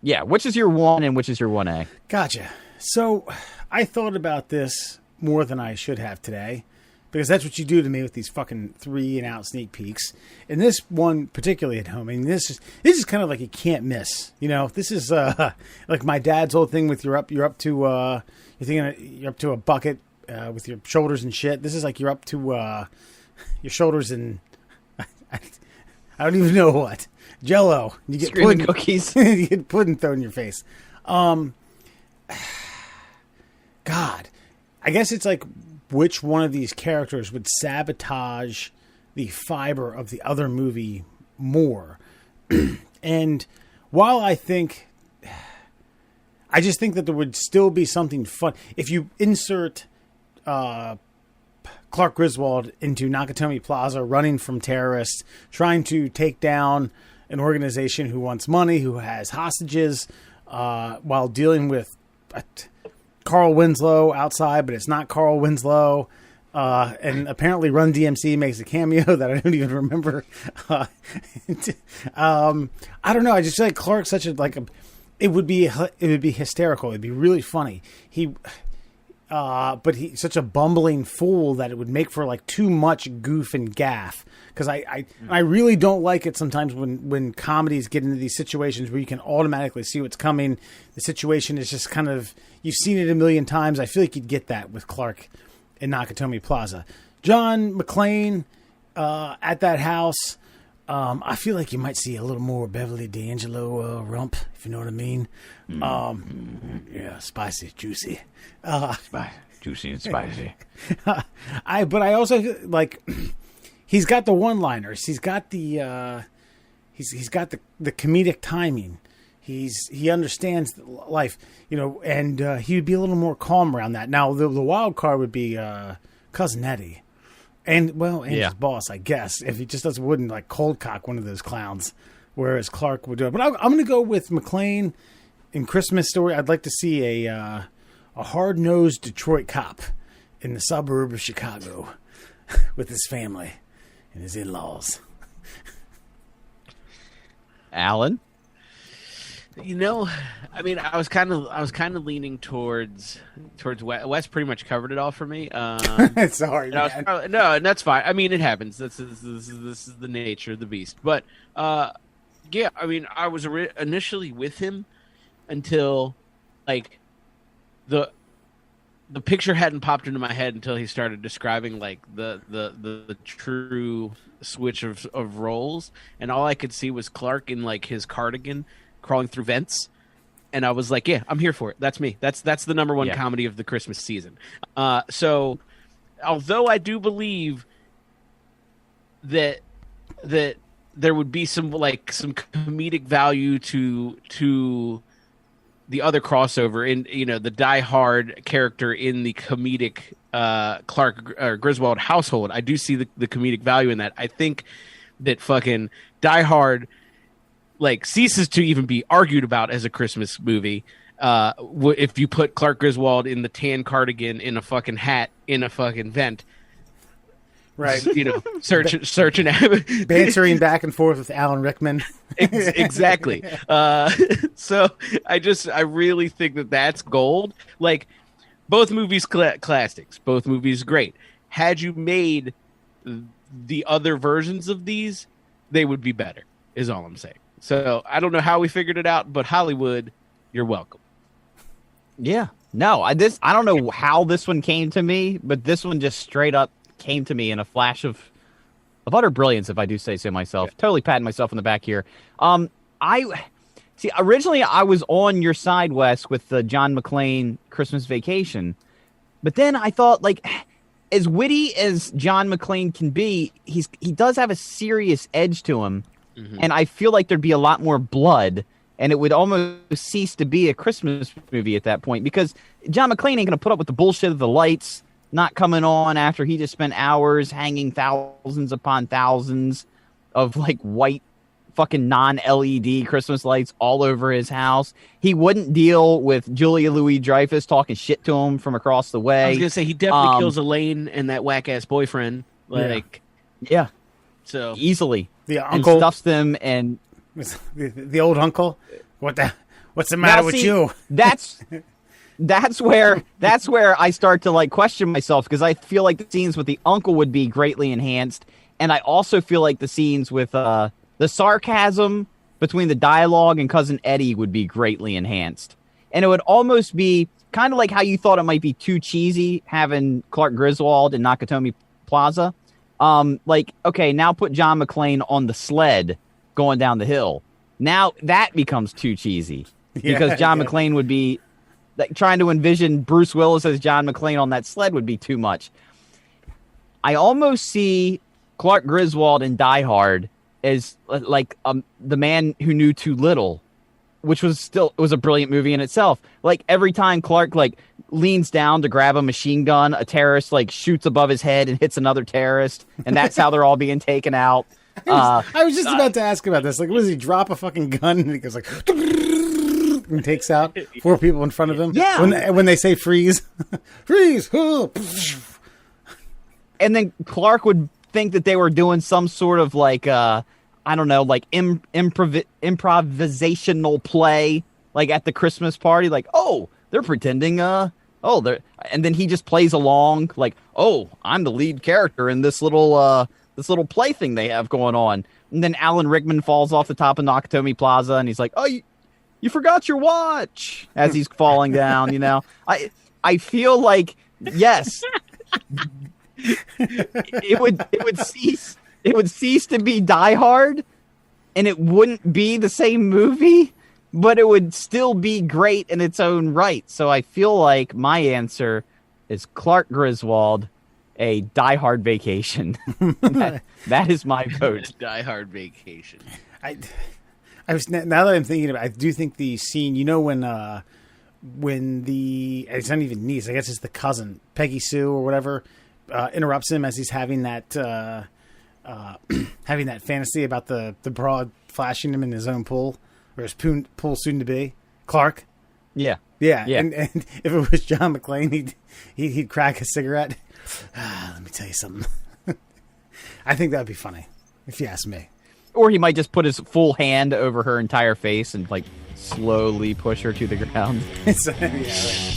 Yeah, which is your 1 and which is your 1A? Gotcha. So I thought about this more than I should have today, because that's what you do to me with these fucking 3 and Out sneak peeks. And this one particularly at home, I mean, this is kind of like you can't miss. You know, this is like my dad's old thing with you're up to a bucket with your shoulders and shit. This is like you're up to your shoulders and I don't even know what. Jell-O. You get Screaming pudding cookies. you get pudding thrown in your face. God, I guess it's like which one of these characters would sabotage the fiber of the other movie more. And while I just think that there would still be something fun if you insert Clark Griswold into Nakatomi Plaza running from terrorists, trying to take down an organization who wants money, who has hostages, while dealing with Carl Winslow outside, but it's not Carl Winslow. And apparently Run DMC makes a cameo that I don't even remember. I don't know. I just feel like Clark's such it would be hysterical. It'd be really funny. But he's such a bumbling fool that it would make for like too much goof and gaff. Because I really don't like it sometimes when comedies get into these situations where you can automatically see what's coming. The situation is just kind of, you've seen it a million times. I feel like you'd get that with Clark in Nakatomi Plaza. John McClane at that house, I feel like you might see a little more Beverly D'Angelo rump, if you know what I mean. Yeah, spicy, juicy. Juicy and spicy. But I also like he's got the one-liners. He's got the he's got the comedic timing. He understands life, and he would be a little more calm around that. Now the wild card would be Cousin Eddie, and his boss, I guess, if he just wouldn't like cold cock one of those clowns, whereas Clark would do it. But I'm going to go with McClane in Christmas Story. I'd like to see a hard-nosed Detroit cop in the suburb of Chicago with his family and his in-laws. Alan? I mean, I was kind of leaning towards Wes. Pretty much covered it all for me. Sorry, man. No, and that's fine. I mean, it happens. This is the nature of the beast. But yeah, I mean, I was initially with him until like the picture hadn't popped into my head until he started describing like the true switch of roles, and all I could see was Clark in like his cardigan crawling through vents, and I was like, yeah, I'm here for it. That's me. That's the number one comedy of the Christmas season. So although I do believe that there would be some comedic value to the other crossover in the Die Hard character in the comedic Clark Griswold household. I do see the comedic value in that. I think that fucking Die Hard like ceases to even be argued about as a Christmas movie if you put Clark Griswold in the tan cardigan in a fucking hat in a fucking vent. Right. Searching bantering back and forth with Alan Rickman. Exactly. So I really think that that's gold. Like both movies classics, both movies great. Had you made the other versions of these, they would be better, is all I'm saying. So I don't know how we figured it out, but Hollywood, you're welcome. Yeah. No, I don't know how this one came to me, but this one just straight up came to me in a flash of utter brilliance, if I do say so myself. Yeah. Totally patting myself on the back here. Originally I was on your side, Wes, with the John McClane Christmas Vacation, but then I thought, like, as witty as John McClane can be, he does have a serious edge to him, and I feel like there'd be a lot more blood, and it would almost cease to be a Christmas movie at that point, because John McClane ain't gonna put up with the bullshit of the lights not coming on after he just spent hours hanging thousands upon thousands of like white fucking non-LED Christmas lights all over his house. He wouldn't deal with Julia Louis-Dreyfus talking shit to him from across the way. I was gonna say he definitely kills Elaine and that whack ass boyfriend. Like, yeah, so easily the uncle and stuffs them, and the old uncle. What's the matter with you? That's where I start to like question myself, because I feel like the scenes with the uncle would be greatly enhanced, and I also feel like the scenes with the sarcasm between the dialogue and Cousin Eddie would be greatly enhanced, and it would almost be kind of like how you thought it might be too cheesy having Clark Griswold in Nakatomi Plaza. Like, okay, now put John McClane on the sled going down the hill. Now that becomes too cheesy, because John McClane would be. Like, trying to envision Bruce Willis as John McClane on that sled would be too much. I almost see Clark Griswold in Die Hard as like the man who knew too little, which was a brilliant movie in itself. Like every time Clark like leans down to grab a machine gun, a terrorist like shoots above his head and hits another terrorist, and that's how they're all being taken out. I was just about to ask about this. Like, what does he drop a fucking gun and he goes like and takes out 4 people in front of him? Yeah. When they say freeze, freeze. And then Clark would think that they were doing some sort of like I don't know, like improvisational play, like at the Christmas party. Like, oh, they're pretending. And then he just plays along, like, oh, I'm the lead character in this little play thing they have going on. And then Alan Rickman falls off the top of Nakatomi Plaza, and he's like, oh, you forgot your watch, as he's falling down. You know, I feel like, yes, it would cease to be Die Hard, and it wouldn't be the same movie, but it would still be great in its own right. So I feel like my answer is Clark Griswold, a Die Hard Vacation. that is my vote. Die Hard Vacation. I was, now that I'm thinking about it, I do think the scene, you know, when the, it's not even niece, I guess it's the cousin, Peggy Sue or whatever, interrupts him as he's having that fantasy about the broad flashing him in his own pool, or his pool soon to be, Clark. Yeah. And if it was John McClane, he'd crack a cigarette. Let me tell you something. I think that'd be funny, if you ask me. Or he might just put his full hand over her entire face and like slowly push her to the ground. Yeah, right.